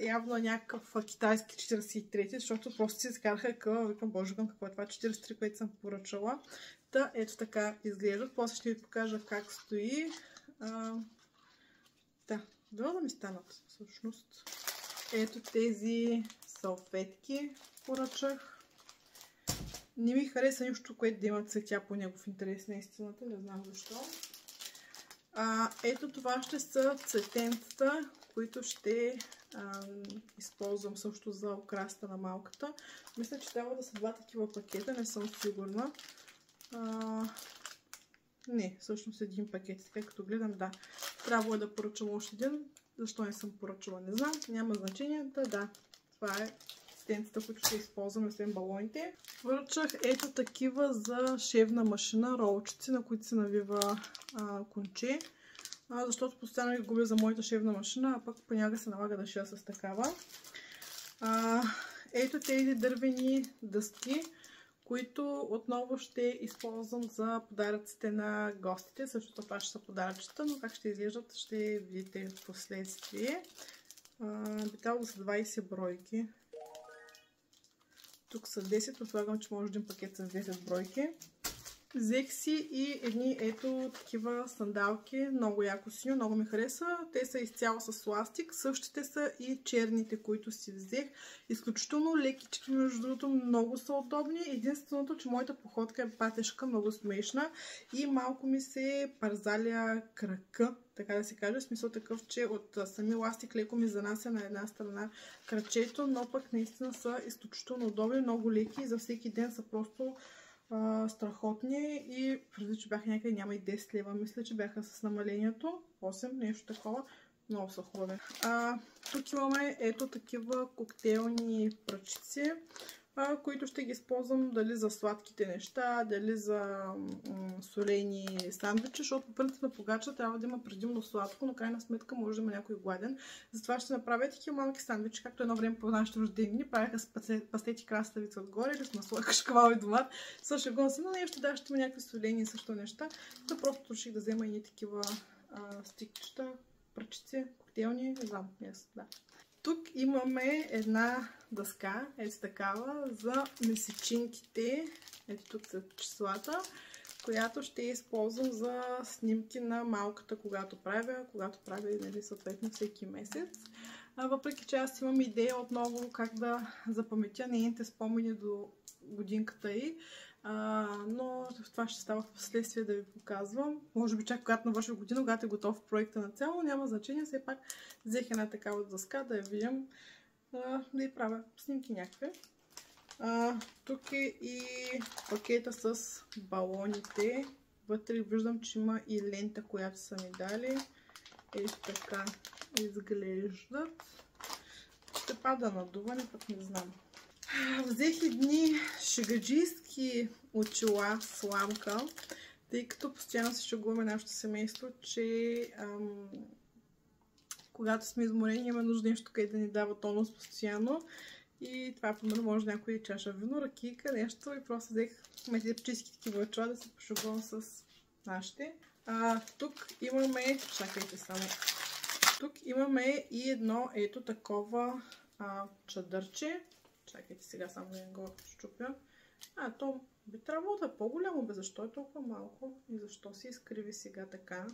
Явно е някакъв китайски 43, защото просто си изкараха къл, викам, боже, какво е това 43, което съм поръчала. Та, ето така изглеждат. После ще ви покажа как стои. Да ми станат всъщност. Ето тези салфетки поръчах. Не ми хареса нищо, което да има цветя по него в интерес на истината, не знам защо. Ето това ще са цветенцата, които ще използвам също за украсата на малката. Мисля, че трябва да са два такива пакета, не съм сигурна. Не, всъщност един пакет. Така като гледам, да. Трябва да поръчам още един. Защо не съм поръчала, не знам. Няма значение. Да. Това е стенцата, които ще използваме след балоните. Поръчах ето такива за шевна машина, ролчици, на които се навива конче. Защото постоянно ги губя за моята шевна машина, а пък понякога се налага да шия с такава. Ето тези дървени дъски, които отново ще използвам за подаръците на гостите. Също това ще са подаръчета, но как ще изглеждат ще видите в последствие. Би трябвало да са 20 бройки. Тук са 10, предполагам, че може един пакет с 10 бройки. Взех си и едни ето такива сандалки, много яко синьо, много ми хареса. Те са изцяло с ластик, същите са и черните, които си взех. Изключително лекички, между другото, много са удобни. Единственото, че моята походка е патешка, много смешна и малко ми се парзаля крака, така да се каже. В смисъл такъв, че от сами ластик леко ми занася на една страна крачето, но пък наистина са изключително удобни, много леки и за всеки ден са просто страхотни и преди, че бяха някъде, няма и 10 лева, мисля, че бяха с намалението 8, нещо такова, много са хубави. Тук имаме ето такива коктейлни пръчици, които ще ги използвам дали за сладките неща, дали за солени сандвичи, защото по принцип на погача трябва да има предимно сладко, но крайна сметка може да има някой гладен. Затова ще направя такива малки сандвичи, както едно време по нашите рождени правяха с пастети краставица отгоре или с масло кашкавал и домат. Също го си, но нещо да, ще има някакви солени също неща. То просто реших да взема и такива стикчета, пръчици, коктейлни, не знам, да. Тук имаме една дъска, ето такава, за месечинките. Ето тук са числата, която ще използвам за снимки на малката, когато правя, нали, съответно всеки месец. Въпреки че аз имам идея отново как да запаметя нейните спомени до годинката й. Но това ще става в последствие да ви показвам. Може би чак когато навърши година, когато е готов проекта на цяло, няма значение. Все пак взех една такава дъска да я видим, да й правя снимки някакви. Тук е и пакета с балоните. Вътре виждам, че има и лента, която са ми дали. Ето така изглеждат. Ще пада надуване, пък не знам. Взех едни шегаджийски очила с сламка, тъй като постоянно се шегуваме нашето семейство, че когато сме изморени има нужда нещо къде да ни дава тонус постоянно. И това, примерно, може някоя чаша вино, ракийка, нещо и просто взех металически такива очила да се пошегувам с нашите. Тук имаме, чакайте само, тук имаме и едно ето такова чадърче. Чакайте сега само да го щупя. То би трябвало да е по-голямо, бе. Защо е толкова малко? И защо се изкриви сега така?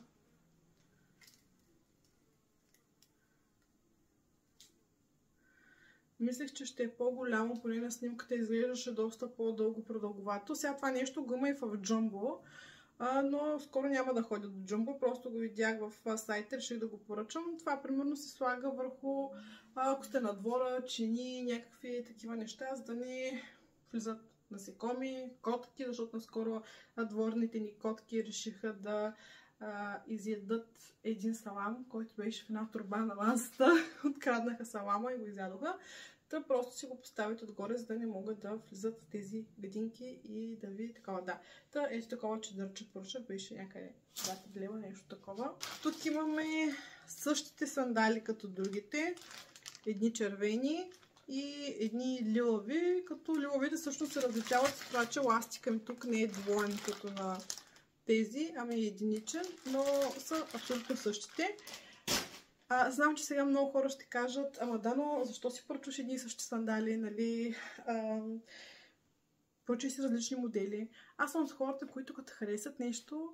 Мислех, че ще е по-голямо, поне на снимката изглеждаше доста по-дълго продълговато. Сега това нещо го има и в Джумбо, но скоро няма да ходя до Джумбо, просто го видях в сайта, реших да го поръчам. Това примерно се слага върху, ако сте на двора, чини, някакви такива неща, за да не влизат насекоми, котки, защото наскоро дворните ни котки решиха да изядат един салам, който беше в една турба на масата. Откраднаха салама и го изядоха. Та просто си го поставите отгоре, за да не могат да влизат тези гадинки и да ви такова, да. Та ето такова чадърче поръчах, беше някъде 20 лева, нещо такова. Тук имаме същите сандали като другите, едни червени и едни лилави, като лилавите всъщност се различават с това, че ластика ми тук не е двоен като на тези, ами е единичен, но са абсолютно същите. Знам, че сега много хора ще кажат, ама да, но защо си поръчваш едни и същи сандали, нали? Поръчвай си различни модели. Аз съм с хората, които като харесат нещо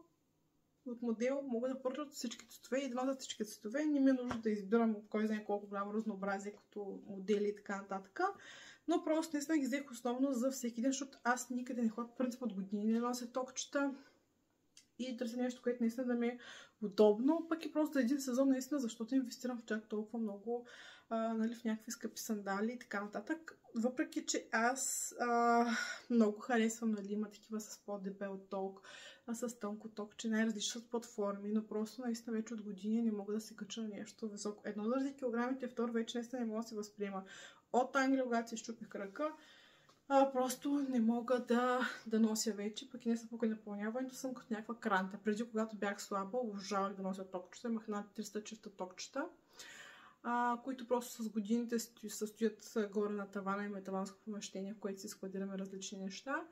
от модел, могат да поръчват всички цветове и едва за всички цветове. Не ми е нужда да избирам кой знае колко голямо разнообразие като модели и така нататък. Но просто наистина ги взех основно за всеки ден, защото аз никъде не ходя, в принцип от години не нося токчета. и търся нещо, което наистина да ми е удобно, пък и просто един сезон наистина, защото инвестирам в чак толкова много, нали, в някакви скъпи сандали и така нататък. Въпреки, че аз много харесвам, нали, има такива с по-дебел ток, с тънко токче, най-различни платформи, но просто наистина вече от години не мога да се кача на нещо високо. Едно заради килограмите, второ вече наистина не мога да се възприема. От Англия, когато се щупих крака, просто не мога да нося вече, пък и не съм по напълняването, съм като някаква кранта. Преди, когато бях слаба, обожавах да нося токчета, имах над 300 чифта токчета, които просто с годините стоят горе на тавана, има таванско помещение, в което си складираме различни неща.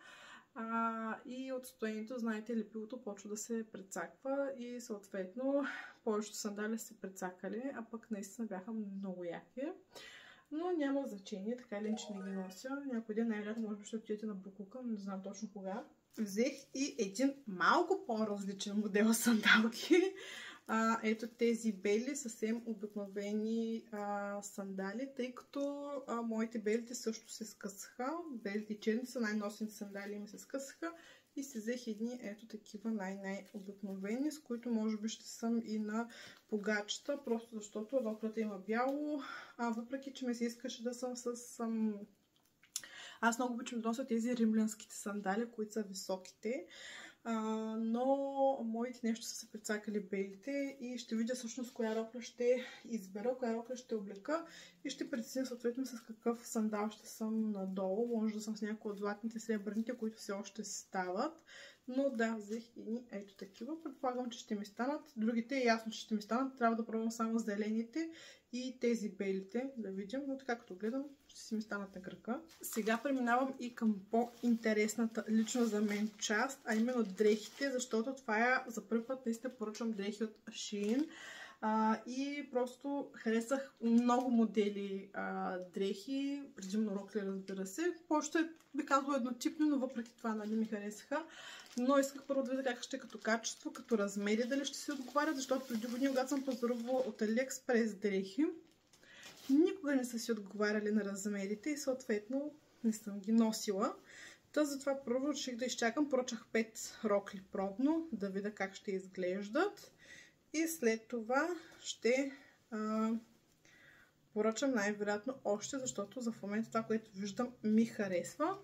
И от стоението, знаете, лепилото почва да се прецаква и съответно повечето сандали се прецакали, а пък наистина бяха много яки. Но няма значение, така или иначе не ги нося. Някой ден най-вероятно може би ще отидете на Букука, но не знам точно кога. Взех и един малко по-различен модел сандалки. Ето тези бели, съвсем обикновени сандали, тъй като моите белите също се скъсаха. Белите и черни са най-носените сандали ми се скъсаха. И си взех едни ето такива най-обикновени, с които може би ще съм и на погачета, просто защото роклята има бяло, въпреки че ми се искаше да съм с... Аз много обичам да нося тези римлянските сандали, които са високите, но моите нещо са се прецакали белите и ще видя всъщност коя рокля ще избера, коя рокля ще облека и ще преценя съответно с какъв сандал ще съм надолу. Може да съм с някои от златните, сребърните, които все още стават. Но да, взех и ето такива. Предполагам, че ще ми станат. Другите е ясно, че ще ми станат. Трябва да пробвам само зелените и тези белите, да видим. Но така като гледам, ще си ми станат на крака. Сега преминавам и към по-интересната лично за мен част, а именно дрехите, защото това е за първи път наистина поръчвам дрехи от Shein. И просто харесах много модели дрехи, предимно рокли, разбира се. Повечето би казала еднотипни, но въпреки това нали ми харесаха. Но исках първо да видя как ще е като качество, като размери, дали ще се отговарят, защото преди години, когато съм пазарувала от AliExpress дрехи, никога не са си отговаряли на размерите и съответно не съм ги носила. Та затова първо реших да изчакам, поръчах 5 рокли пробно, да видя как ще изглеждат. И след това ще поръчам най-вероятно още, защото за в момента това, което виждам, ми харесва.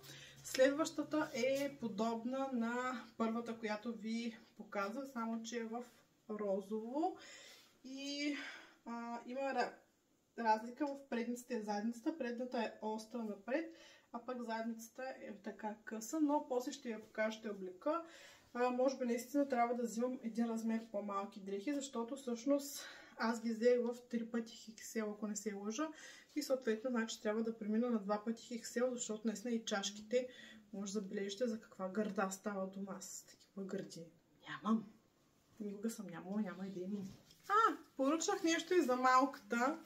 Следващата е подобна на първата, която ви показах, само че е в розово. И има разлика в предницата и задницата. Предната е остра напред, а пък задницата е така къса, но после ще я покажа, ще облека. Може би наистина трябва да взимам един размер по-малки дрехи, защото всъщност аз ги взех в 3 пъти XL, ако не се лъжа. И съответно, значи трябва да премина на 2 пъти XL, защото наистина и чашките може да забележите за каква гърда става дома. С такива гърди нямам. Никога съм нямала, няма и да имам. Поръчах нещо и за малката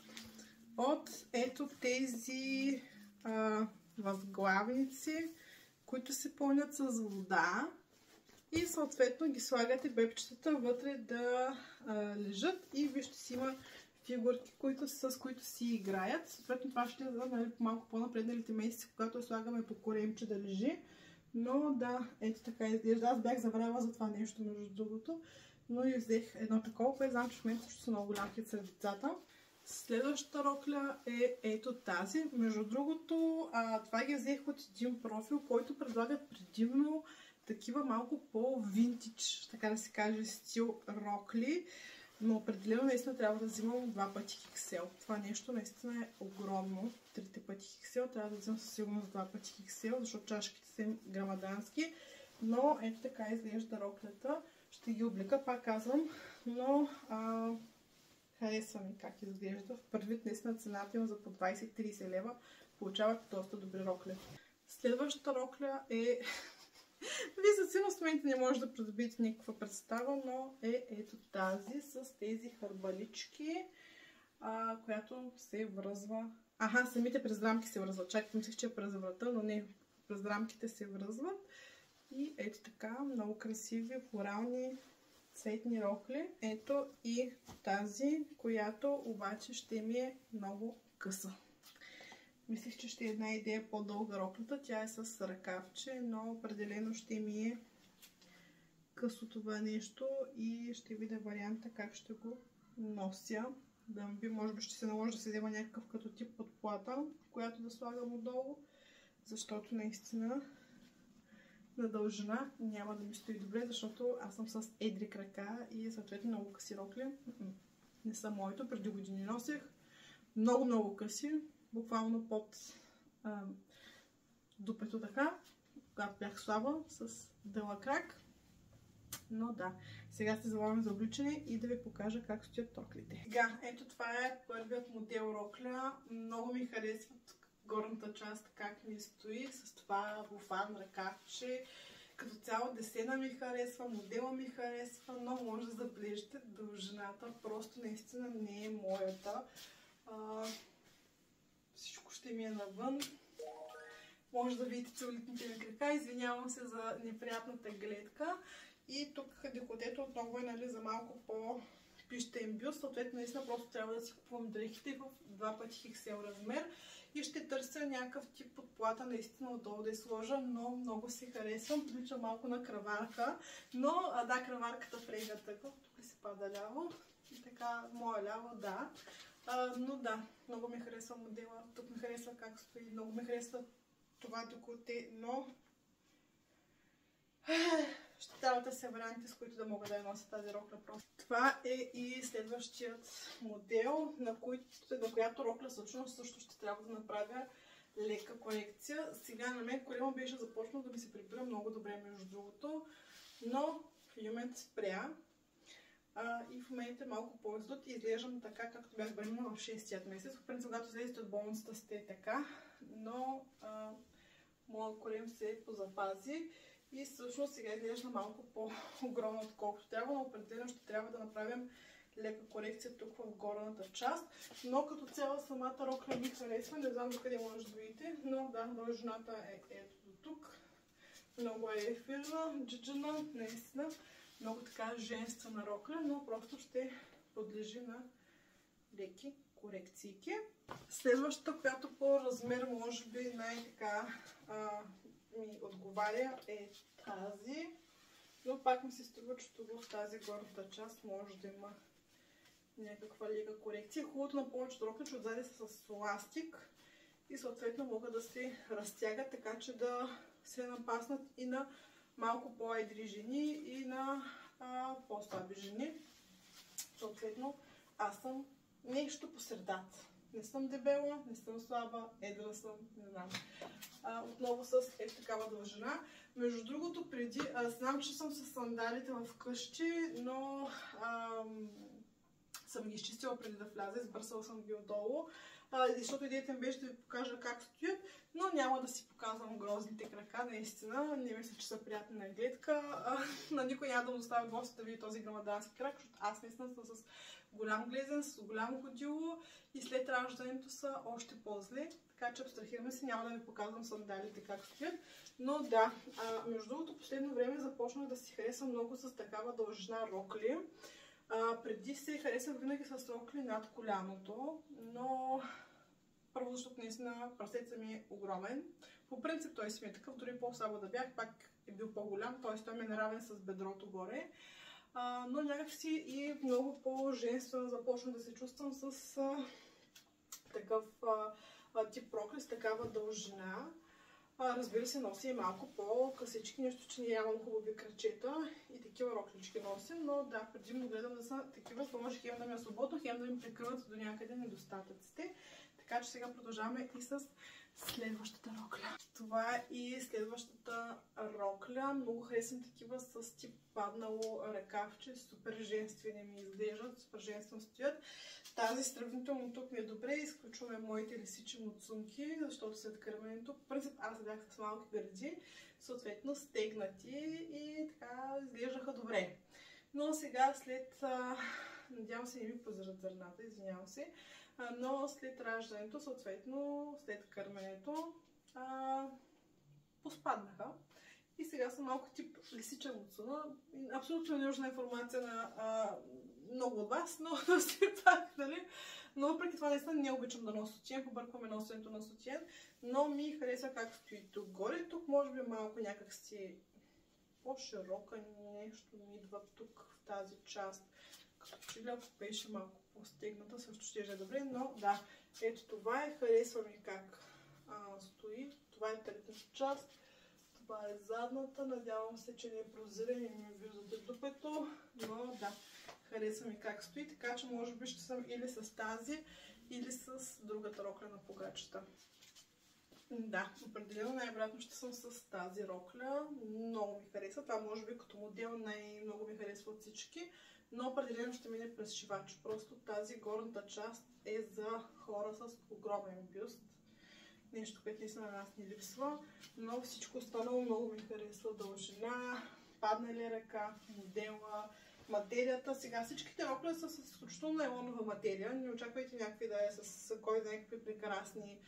от ето тези възглавници, които се пълнят с вода. И съответно ги слагате бебчетата вътре да лежат и вижте си има фигурки, с които си играят. Съответно това ще е малко по-напредналите месеци, когато слагаме по коремче да лежи. Но да, ето така изглежда. Аз бях забравила за това нещо между другото, но и взех едно такова, което знам, че в момента също са много голямки сред децата. Следващата рокля е ето тази. Между другото, това ги взех от един профил, който предлагат предимно такива малко по-винтидж, така да се каже, стил рокли. Но определено наистина трябва да взимам 2 пъти XL. Това нещо наистина е огромно. 3 пъти XL. Трябва да взимам със сигурност 2 пъти XL, защото чашките са грамадански. Но ето така изглежда роклята. Ще ги облека, пак казвам. Но харесва ми как изглежда. В първит наистина цената им за по 20-30 лева. Получават доста добри рокли. Следващата рокля е... Вие със сигурност в момента не може да придобиете никаква представа, но е ето тази с тези хърбалички, която се връзва. Самите през рамки се връзват. Чакай, мислех, че е през врата, но не, през рамките се връзват. И ето така, много красиви, флорални, цветни рокли. Ето и тази, която обаче ще ми е много къса. Мислих, че ще е една идея по-дълга роклята. Тя е с ръкавче, но определено ще ми е късо това нещо и ще видя варианта как ще го нося. Може би ще се наложи да се взема някакъв като тип подплата, която да слагам отдолу, защото наистина на дължина няма да ми стои добре, защото аз съм с едри крака и съответно много къси рокли. Не са моето, преди години носех много къси, буквално под дупето така, когато бях слаба, с дълъг крак. Но да, сега се залагам за обличане и да ви покажа как стоят роклите. Сега, ето това е първият модел рокля. Много ми харесват горната част, как ми стои, с това буфан, ръкавче. Като цяло десена ми харесва, модела ми харесва, но може да забележите дължината. Просто наистина не е моята. Всичко ще ми е навън. Може да видите целулитните ми крака. Извинявам се за неприятната гледка. И тук деколтето отново е, нали, за малко по-пищен бюст. Съответно, наистина просто трябва да си купувам дрехите в 2 пъти XL размер. И ще търся някакъв тип подплата, наистина отдолу да я сложа, но много си харесвам. Прилича малко на краварка. Но, да, краварката прега тъкъв. Тук се пада ляво. И така, моя ляво, да. Но да, много ми харесва модела. Тук ми харесва как стои. Много ми харесва това деколте, но ще трябва да се варианти, с които да мога да я нося тази рокля просто. Това е и следващият модел, на която рокля също ще трябва да направя лека корекция. Сега на мен корема беше започнал да ми се прибира много добре, между другото, но в един момент спря. И в момента е малко по-издут и изглеждам така, както бях бременна в 6-тият месец. В принцип, когато излезете от болницата сте така, но моят корем се позапази. И всъщност сега изглежда малко по-огромно, отколкото трябва, но определено ще трябва да направим лека корекция тук в горната част. Но като цяло самата рокля ми харесва, не знам докъде може да видите, но да, дължината е ето до тук. Много е ефирна, джиджина, наистина. Много така женствена рокля, но просто ще подлежи на леки корекцийки. Следващата, която по размер може би най-така ми отговаря, е тази. Но пак ми се струва, че тук в тази горната част може да има някаква лека корекция. Хубавото на повечето рокли, че отзади са с ластик и съответно могат да се разтягат, така че да се напаснат и на малко по-едри жени и на по-слаби жени. Съответно, аз съм нещо по средата. Не съм дебела, не съм слаба, едра съм, не знам. Отново с такава дължина. Между другото, преди, знам, че съм с сандалите в къщи, но съм ги изчистила преди да вляза, избърсала съм ги отдолу. Защото идеята ми беше да ви покажа как стоят, но няма да си показвам грозните крака, наистина. Не мисля, че са приятни на гледка. На никой няма да му доставя гости да види този грамадански крак, защото аз наистина съм с голям глезен, с голямо ходило и след раждането са още по-зле. Така че абстрахираме се, няма да ви показвам сандалите как стоят. Но да, между другото, последно време започнах да си харесвам много с такава дължина рокли. Преди се харесвах винаги с рокли над коляното, но първо, защото наистина прасеца ми е огромен. По принцип той си ми е такъв, дори по-слабо да бях, пак е бил по-голям, т.е. той ми е наравен с бедрото горе. Но някакси и много по-женствено започна да се чувствам с такъв тип рокли, с такава дължина. Разбира се, носи и малко по-късички, нещо, че нямам хубави крачета и такива роклички нося, но да, предимно гледам да са такива, за да може хем да ми е свободно, хем да ми прикриват до някъде недостатъците. Така че сега продължаваме и с следващата рокля. Това е и следващата рокля. Много харесвам такива с тип паднало ръкавче. Супер женствени ми изглеждат, супер женствено стоят. Тази сравнително тук ми е добре. Изключваме моите лисичи муцунки, защото след кърменето, в принцип аз бях с малки гърди, съответно стегнати и така изглеждаха добре. Но сега след, надявам се не ми позрат зърната, извинявам се, но след раждането, съответно след кърменето, поспаднаха. И сега са малко тип лисича муцуна. Абсолютно ненужна информация на много от вас, но все пак, нали? Но въпреки това наистина не обичам да нося сутиен, побъркваме носенето на сутиен, но ми харесва как стои тук горе. Тук може би малко някак си по-широка, нещо ми идва тук в тази част. Като че ли ако беше малко по-стегната, също ще е добре, но да, ето това е, харесва ми как стои. Това е третата част, това е задната, надявам се, че не е прозиран и ми виждате дупето, но да, харесва ми как стои, така че може би ще съм или с тази, или с другата рокля на погачата. Да, определено най-вероятно ще съм с тази рокля. Много ми харесва. Това може би като модел най-много ми харесва от всички. Но определено ще мине през шивач. Просто тази горната част е за хора с огромен бюст. Нещо, което наистина на нас не липсва. Но всичко останало много ми харесва. Дължина, паднали ръка, модела, материята. Сега всичките рокля са с изключително найлонова материя. Не очаквайте някакви да е с кой да някакви прекрасни...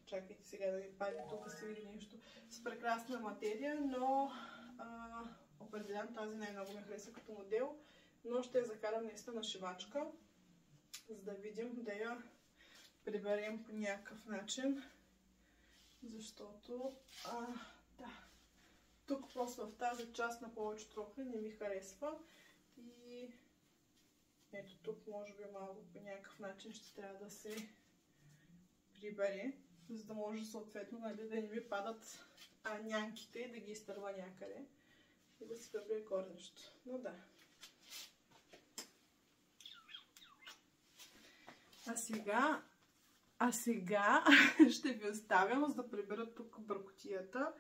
Чакайте сега да ви падне тук да се види нещо с прекрасна материя, но определено тази най-много ми хареса като модел, но ще я закарам наистина на шивачка, за да видим да я приберем по някакъв начин, защото да, тук просто в тази част на повечето рокли не ми харесва и ето тук може би малко по някакъв начин ще трябва да се прибере, за да може съответно да не ми падат нянките и да ги изтърва някъде и да си прибере корнището. Но да. А сега ще ви оставям, за да прибера тук бъркотията,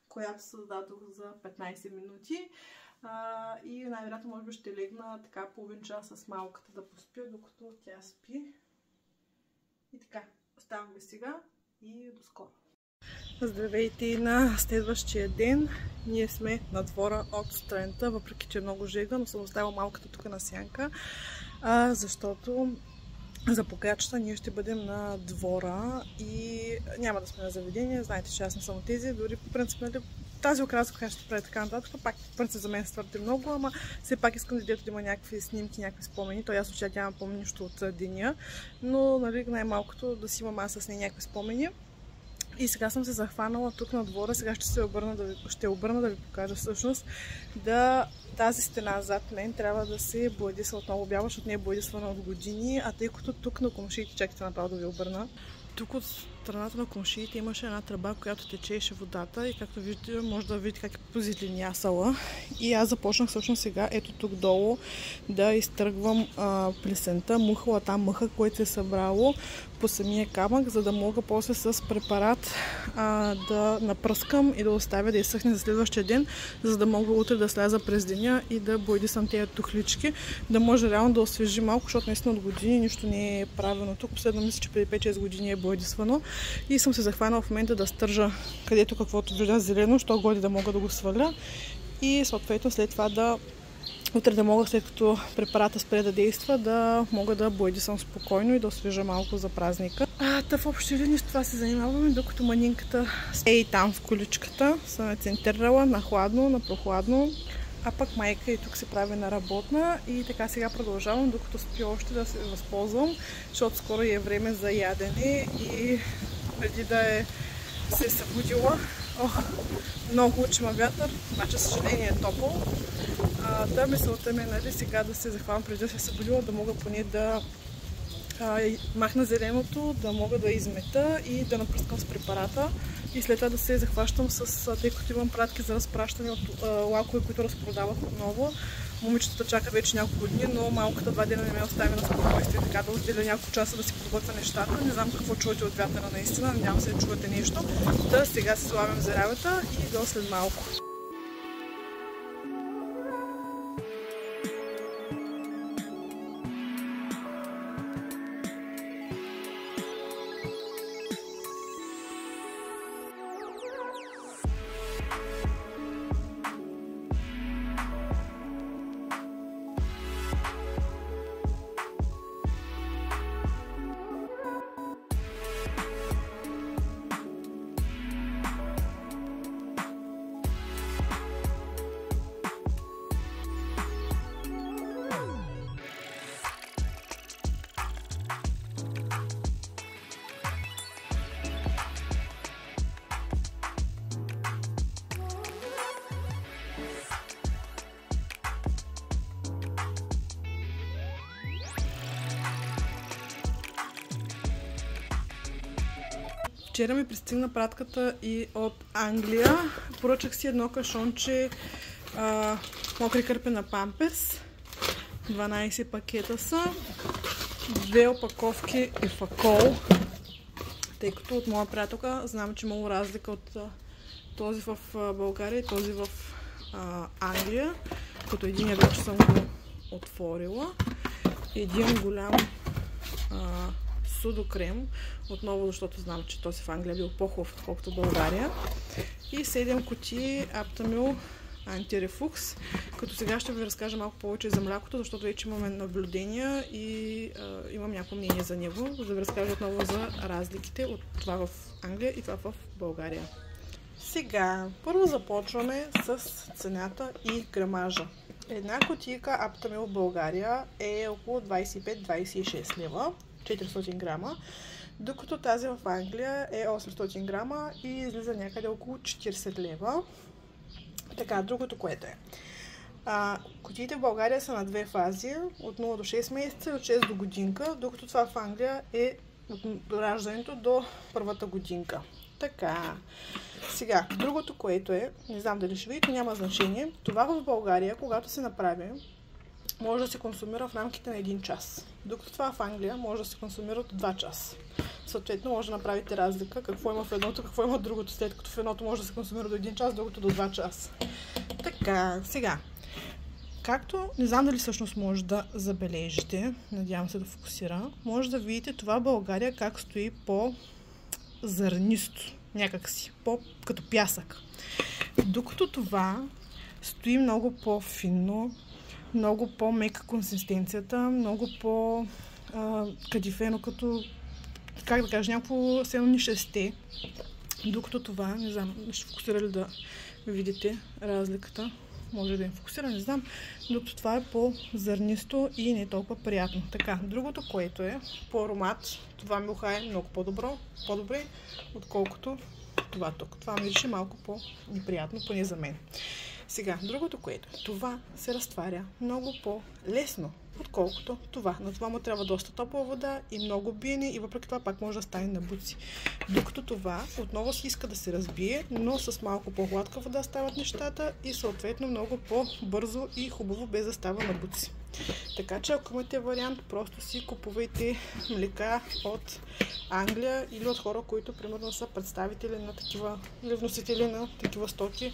която създадох за 15 минути. И най-вероятно може би ще легна така половин час с малката да поспя, докато тя спи. И така, оставам ви сега и до скоро. Здравейте на следващия ден. Ние сме на двора от сутринта, въпреки че е много жега, но съм оставила малката тук на сянка, защото за покачата ние ще бъдем на двора и няма да сме на заведение. Знаете, че аз не съм от тези, дори по принцип, нали, тази окраска, която ще прави така нататък, пак по принцип за мен са твърде много, ама все пак искам детето да има някакви снимки, някакви спомени. Той аз случай няма помня нищо от деня, но нали, най-малкото да си имам аз с нея някакви спомени. И сега съм се захванала тук на двора, сега ще обърна да ви покажа всъщност. Тази стена зад мен трябва да се боядисва отново бяла, защото не е боядисвана от години, а тъй като тук на комшиите, чакайте направо да ви обърна, тук от страната на комшиите имаше една тръба, която течеше водата и както виждате, може да видите как е позеленясала. И аз започнах всъщност сега, ето тук долу, да изтръгвам плесента, мухала там мъха, който се е събрало по самия камък, за да мога после с препарат да напръскам и да оставя да изсъхне за следващия ден, за да мога утре да сляза през деня и да боядисам тези тухлички, да може реално да освежи малко, защото наистина от години нищо не е правилно тук. Последно мисля, че преди 5-6 години е боядисвано и съм се захванала в момента да стържа където каквото видя зелено, що годи да мога да го сваля и съответно след това утре да мога, след като препарата спре да действа, да мога да боядисам спокойно и да освежа малко за празника. В общи линии с това се занимаваме, докато манинката е и там в количката. Съм е центрирала на хладно, на прохладно. А пък майка и тук се прави на работна и така сега продължавам, докато спи още да се възползвам, защото скоро е време за ядене и преди се е събудила. Много учима вятър, обаче съжаление е топло. Мисълта ми е, нали, сега да се захвам преди да се е събудила, да мога поне да махна зеленото, да мога да измета и да напръскам с препарата и след това да се захващам тъй като имам пратки за разпращане от лакове, които разпродавах отново. Момичетата чака вече няколко дни, но малката 2 дена не ме остави на спокойствие, така да отделя няколко часа да си подготвя нещата. Не знам какво чувате от вятъра наистина, надявам се да чувате нещо. Сега се слагам за работа и до след малко. Вчера ми пристигна пратката и от Англия. Поръчах си едно кашонче мокри кърпи на Памперс. 12 пакета са. 2 опаковки и факол. Тъй като от моя приятелка знам, че имало разлика от този в България и този в Англия. Като един вече съм го отворила. Един голям судокрем. Отново, защото знам, че този в Англия бил по-хубав, отколкото в България. И 7 кутии Aptamil антирефукс. Като сега ще ви разкажа малко повече за млякото, защото вече имаме наблюдения и имам някакво мнение за него. За да ви разкажа отново за разликите от това в Англия и това в България. Сега, първо започваме с цената и грамажа. Една кутийка Aptamil в България е около 25-26 лева, 400 грама, докато тази в Англия е 800 грама и излиза някъде около 40 лева. Така, другото което е. Кутиите в България са на две фази, от 0 до 6 месеца и от 6 до годинка, докато това в Англия е от раждането до първата годинка. Така, сега, другото което е, не знам дали ще видите, няма значение, това в България, когато се направи, може да се консумира в рамките на 1 час, докато това в Англия може да се консумира от 2 часа. Съответно, може да направите разлика, какво има в едното, какво има в другото, след като в едното може да се консумира до 1 час, докато до 2 часа. Така, сега, както, не знам дали всъщност може да забележите, надявам се да фокусира, може да видите това в България как стои по-зърнисто, някакси, като пясък. Докато това стои много по-финно, много по-мека консистенцията, много по-кадифено, като, как да кажа, някакво селни шесте. Докато това, не знам, ще фокусира ли да видите разликата, може да им фокусира, не знам, докато това е по-зърнисто и не толкова приятно. Така, другото, което е по аромат, това мюха е много по-добре, отколкото това тук. Това мирише малко по-неприятно, поне за мен. Сега, другото което е, това се разтваря много по-лесно, отколкото това. На това му трябва доста топла вода и много биене и въпреки това пак може да стане на буци. Докато това отново си иска да се разбие, но с малко по-гладка вода стават нещата и съответно много по-бързо и хубаво без да става на буци. Така че ако имате вариант, просто си купувайте млека от Англия или от хора, които примерно са представители на такива или вносители на такива стоки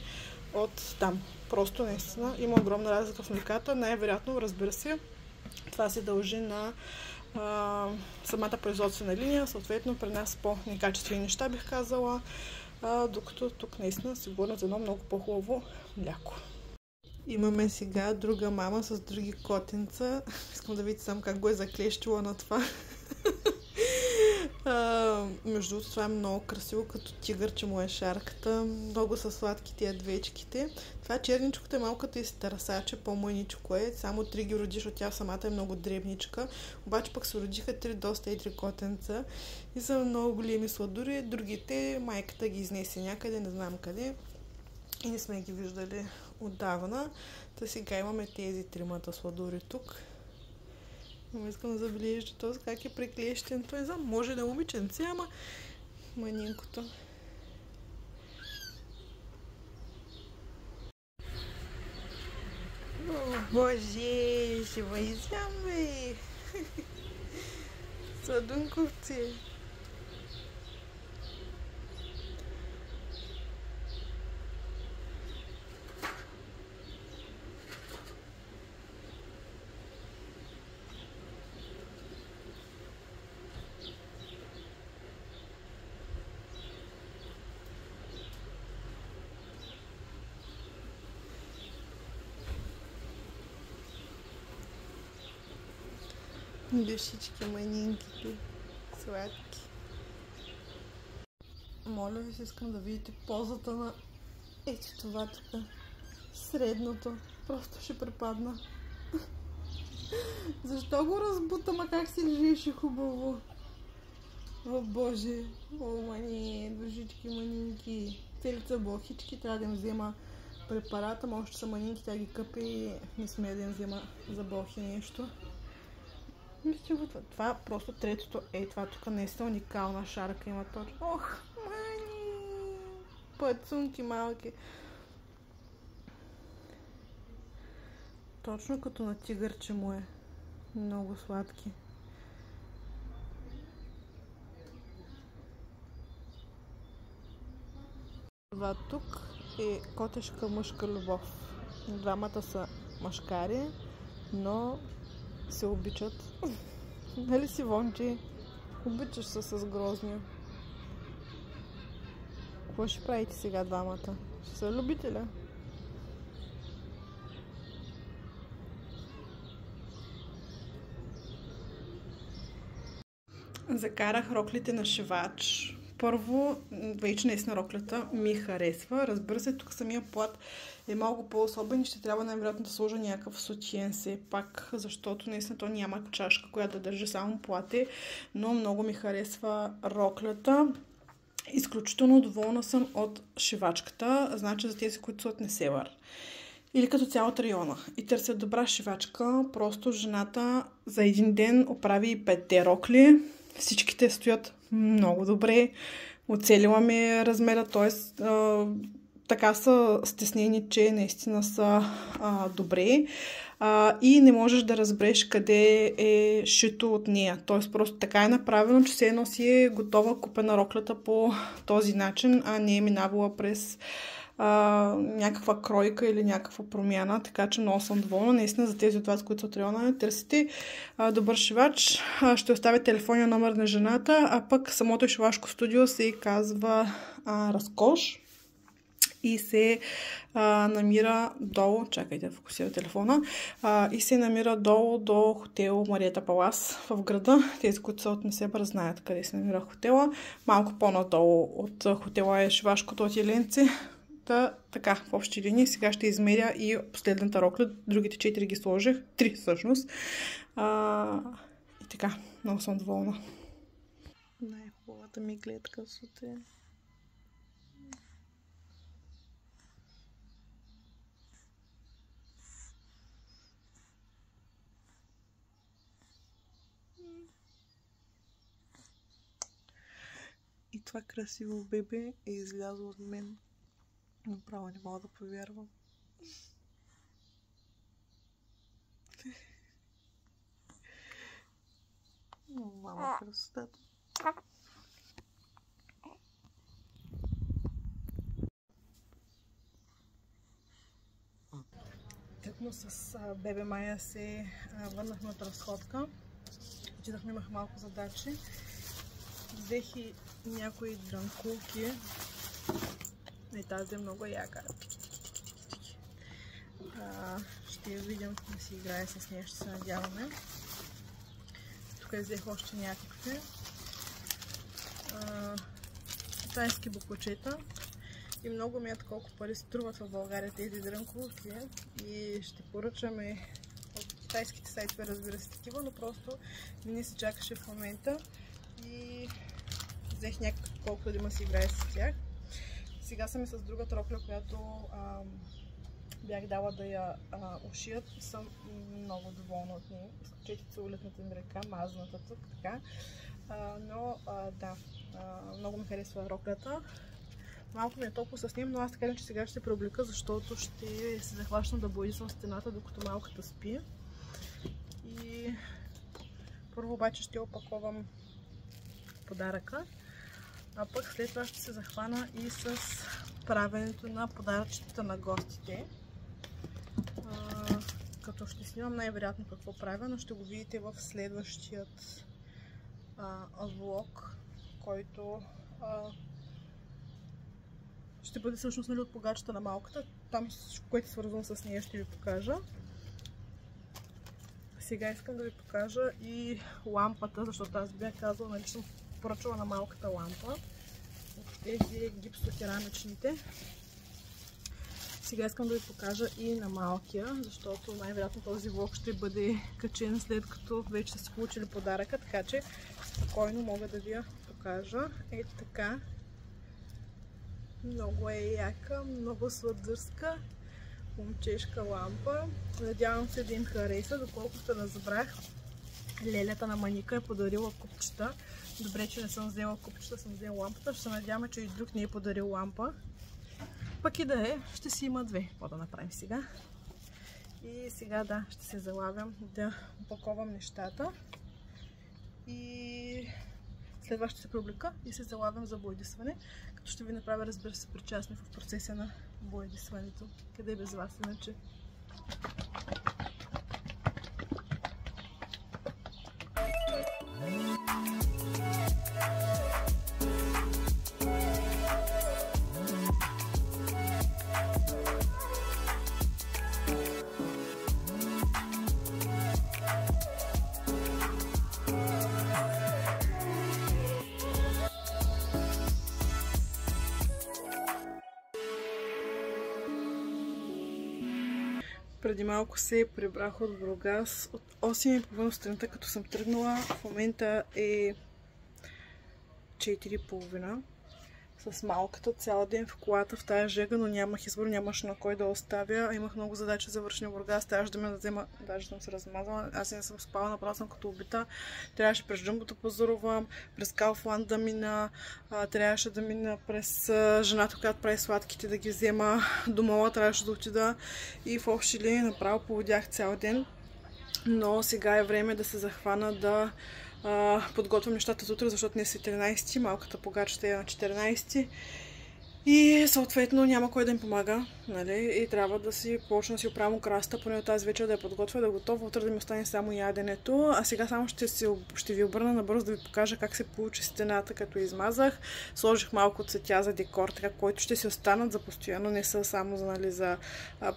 от там. Просто наистина има огромна разлика в млеката. Най-вероятно, разбира се, това се дължи на самата производствена линия, съответно при нас по-некачествени неща бих казала, докато тук наистина сигурно за едно много по-хубаво мляко. Имаме сега друга мама с други котенца. Искам да видите сам как го е заклещила на това. Между другото, това е много красиво, като тигър, че му е шарката. Много са сладки тия двечките. Това черничкото е малко като изтърсаче, по-мъничко е. Само 3 ги родиш, от тя самата е много дребничка. Обаче пък се родиха 3 доста едри котенца. И са много големи сладури. Другите майката ги изнесе някъде, не знам къде. И не сме ги виждали отдавна. Та сега имаме тези 3 сладури тук. Но искам да забележа този как е приклещен. Той знам, може да е момиченце, ама манинкото. О, боже, ще ме изяме! Сладунковци! Душички манинките, сладки. Моля ви се, искам да видите позата на ето това тук. Средното. Просто ще препадна. Защо го разбутам, а как си лежеше хубаво? О, боже. О, мани, душички манинки. Целица блохички, трябва да им взема препарата, но още са манинки, тя ги къпи и не смея да им взема за блохи нещо. Мисля, това просто третото. Това тук наистина уникална шарка има точно. Ох, пъцунки малки. Точно като на тигърче му е. Много сладки. Това тук е котешка мъжка любов. Двамата са мъжкари, но се обичат. Нали си, Вончи? Обичаш се с Грозния. Какво ще правите сега двамата? Ще са любителя. Закарах роклите на шивач. Първо, вече наистина роклята ми харесва. Разбира се, тук самия плат е малко по-особен и ще трябва най-вероятно да сложа някакъв сутиен все пак, защото наистина то няма чашка, която да държи само плате, но много ми харесва роклята. Изключително доволна съм от шивачката, значи за тези, които са от Несебър. Или като цяло от района. И търсят добра шивачка. Просто жената за един ден оправи 5 рокли. Всичките стоят много добре. Оцелила ми размера, т.е. така са стеснени, че наистина са добре. И не можеш да разбереш къде е шито от нея. Т.е. просто така е направено, че все едно си е готова купена роклята по този начин, а не е минавала през някаква кройка или някаква промяна, така че много съм доволна. Наистина за тези от вас, които са от района, търсите добър шивач. Ще оставя телефонния номер на жената, а пък самото шивашко студио се казва Разкош и се намира долу, чакайте да фокусира телефона, и се намира долу до хотел Мариета Палас в града. Тези, които са от Несебър, знаят къде се намира хотела. Малко по-надолу от хотела е шивашкото ателиенце. Така, в общи линии. Сега ще измеря и последната рокля. Другите 4 ги сложих. 3 всъщност. И така, много съм доволна. Най-хубавата ми гледка сутрин. И това красиво бебе е излязло от мен. Направо не мога да повярвам. Мама, красотата. Тъкмо с бебе Майя се върнахме от разходка. Отидахме, имах малко задачи. Взех и някои дрънкулки. И тази е много яка. Ще я видим да си играе с нея, ще се надяваме. Тук взех още някакви китайски буквачета. И много ми е колко пари струват в България тези дрънкулки. И ще поръчаме от китайските сайтове, разбира се, такива, но просто не се чакаше в момента. И взех някакво колкото да има си играе с тях. Сега съм и с другата рокля, която бях дала да я ушият. Съм много доволна от нея. Изключете целулитната ми ръка, мазната тук, така. Да, много ми харесва роклята. Малко ми е толкова с ним, но аз така че сега ще се преоблека, защото ще се захващам да боядисвам стената, докато малката спи. И първо обаче ще опаковам подаръка. А пък след това ще се захвана и с правенето на подаръчетата на гостите. Като ще снимам най-вероятно какво правя, но ще го видите в следващият влог, който ще бъде всъщност от погачата на малката. Там, което е свързано с нея, ще ви покажа. Сега искам да ви покажа и лампата, защото аз бях казала, нали съм поръчала на малката лампа от тези гипсокерамичните. Сега искам да ви покажа и на малкия, защото най-вероятно този влог ще бъде качен след като вече сте получили подаръка, така че спокойно мога да ви я покажа. Ето така. Много е яка, много сладърска момчешка лампа. Надявам се да им хареса, доколкото разбрах. Лелята на Маника е подарила купчета. Добре, че не съм взела купчета, съм взела лампата. Ще се надяваме, че и друг не е подарил лампа. Пък и да е, ще си има две. Какво да направим сега? И сега да, ще се залавям да опаковам нещата. И след това ще се преоблека и се залавям за боядисване. Като ще ви направя, разбира се, причастни в процеса на боядисването. Къде е без вас иначе? Преди малко се прибрах от Бургас от 8:30 сутринта, като съм тръгнала. В момента е 4:30. С малката цял ден в колата в тази жега, но нямах избор, нямаше на кой да оставя. Имах много задачи за вършне в Бургас. Трябваше да ме да взема, даже съм се размазала. Аз не съм спала, направо съм като убита. Трябваше през Джумбото пазарувам, през Kaufland да мина, трябваше да мина през жената, която прави сладките, да ги взема до мола, трябваше да отида и в общи линии направо поводях цял ден. Но сега е време да се захвана да подготвям нещата за утре, защото днес е 13, малката погачата е на 14 и съответно няма кой да им помага, нали? И трябва да си почна да си оправям украста, поне тази вечер да я подготвя, да е готова, утре да ми остане само яденето. А сега само ще ви обърна набързо да ви покажа как се получи стената, като измазах. Сложих малко цветя за декор, така, които ще си останат за постоянно, не са само за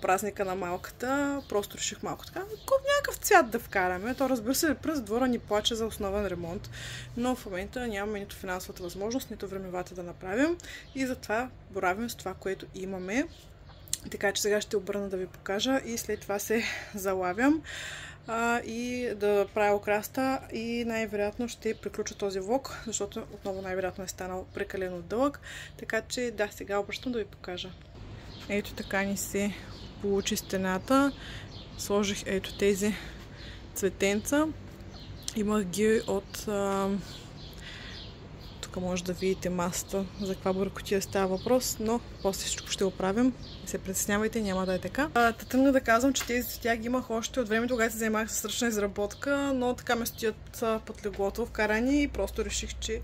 празника на малката. Просто реших малко така, някакъв цвят да вкараме. То, разбира се, през двора ни плаче за основен ремонт, но в момента нямаме нито финансовата възможност, нито времевата да направим и затова боравим с това, което имаме. Така че сега ще обърна да ви покажа и след това се залавям и да правя украста и най-вероятно ще приключа този влог, защото отново най-вероятно е станал прекалено дълъг. Така че да, сега обръщам да ви покажа. Ето така ни се получи стената. Сложих ето тези цветенца. Имах ги от... Тук може да видите масата за каква бъркотия става въпрос, но после всичко ще оправим. Не се притеснявайте, няма да е така. Тръгна да казвам, че тези цветя ги имах още от времето, когато се занимавах с ръчна изработка, но така ме стоят под леглото вкарани и просто реших, че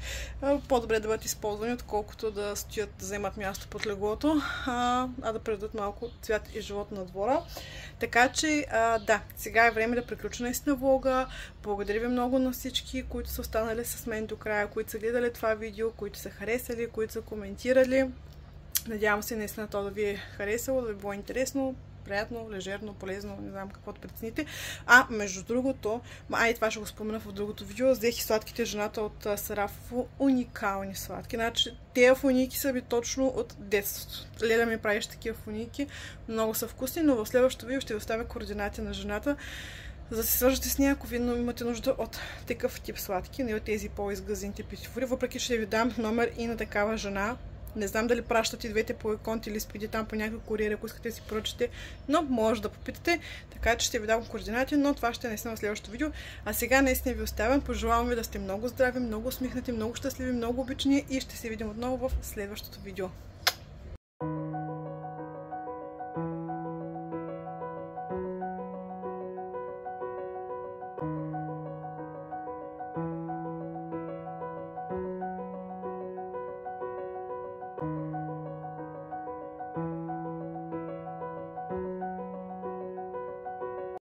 по-добре да бъдат използвани, отколкото да стоят да вземат място под леглото, а да предадат малко цвят и живот на двора. Така че, да, сега е време да приключа наистина влога. Благодаря ви много на всички, които са останали с мен до края, които са гледали това видео, които са харесали, които са коментирали. Надявам се наистина то да ви е харесало, да ви било интересно, приятно, лежерно, полезно, не знам каквото прецените. Между другото, и това ще го спомена в другото видео, взех и сладките жената от Сарафово, уникални сладки. Значи, тези фуники са ви точно от детството. Леля ми правиш такива фуники, много са вкусни, но в следващото видео ще ви оставя координати на жената, за да се свържете с нея, ако ви имате нужда от такъв тип сладки, не от тези по-изгъзените петифори. Въпреки ще ви дам номер и на такава жена. Не знам дали пращат и двете по еконт или спиди там по някакви куриери, ако искате да си поръчате, но може да попитате, така че ще ви дам координати, но това ще е наистина в следващото видео. А сега наистина ви оставям, пожелавам ви да сте много здрави, много усмихнати, много щастливи, много обичани и ще се видим отново в следващото видео.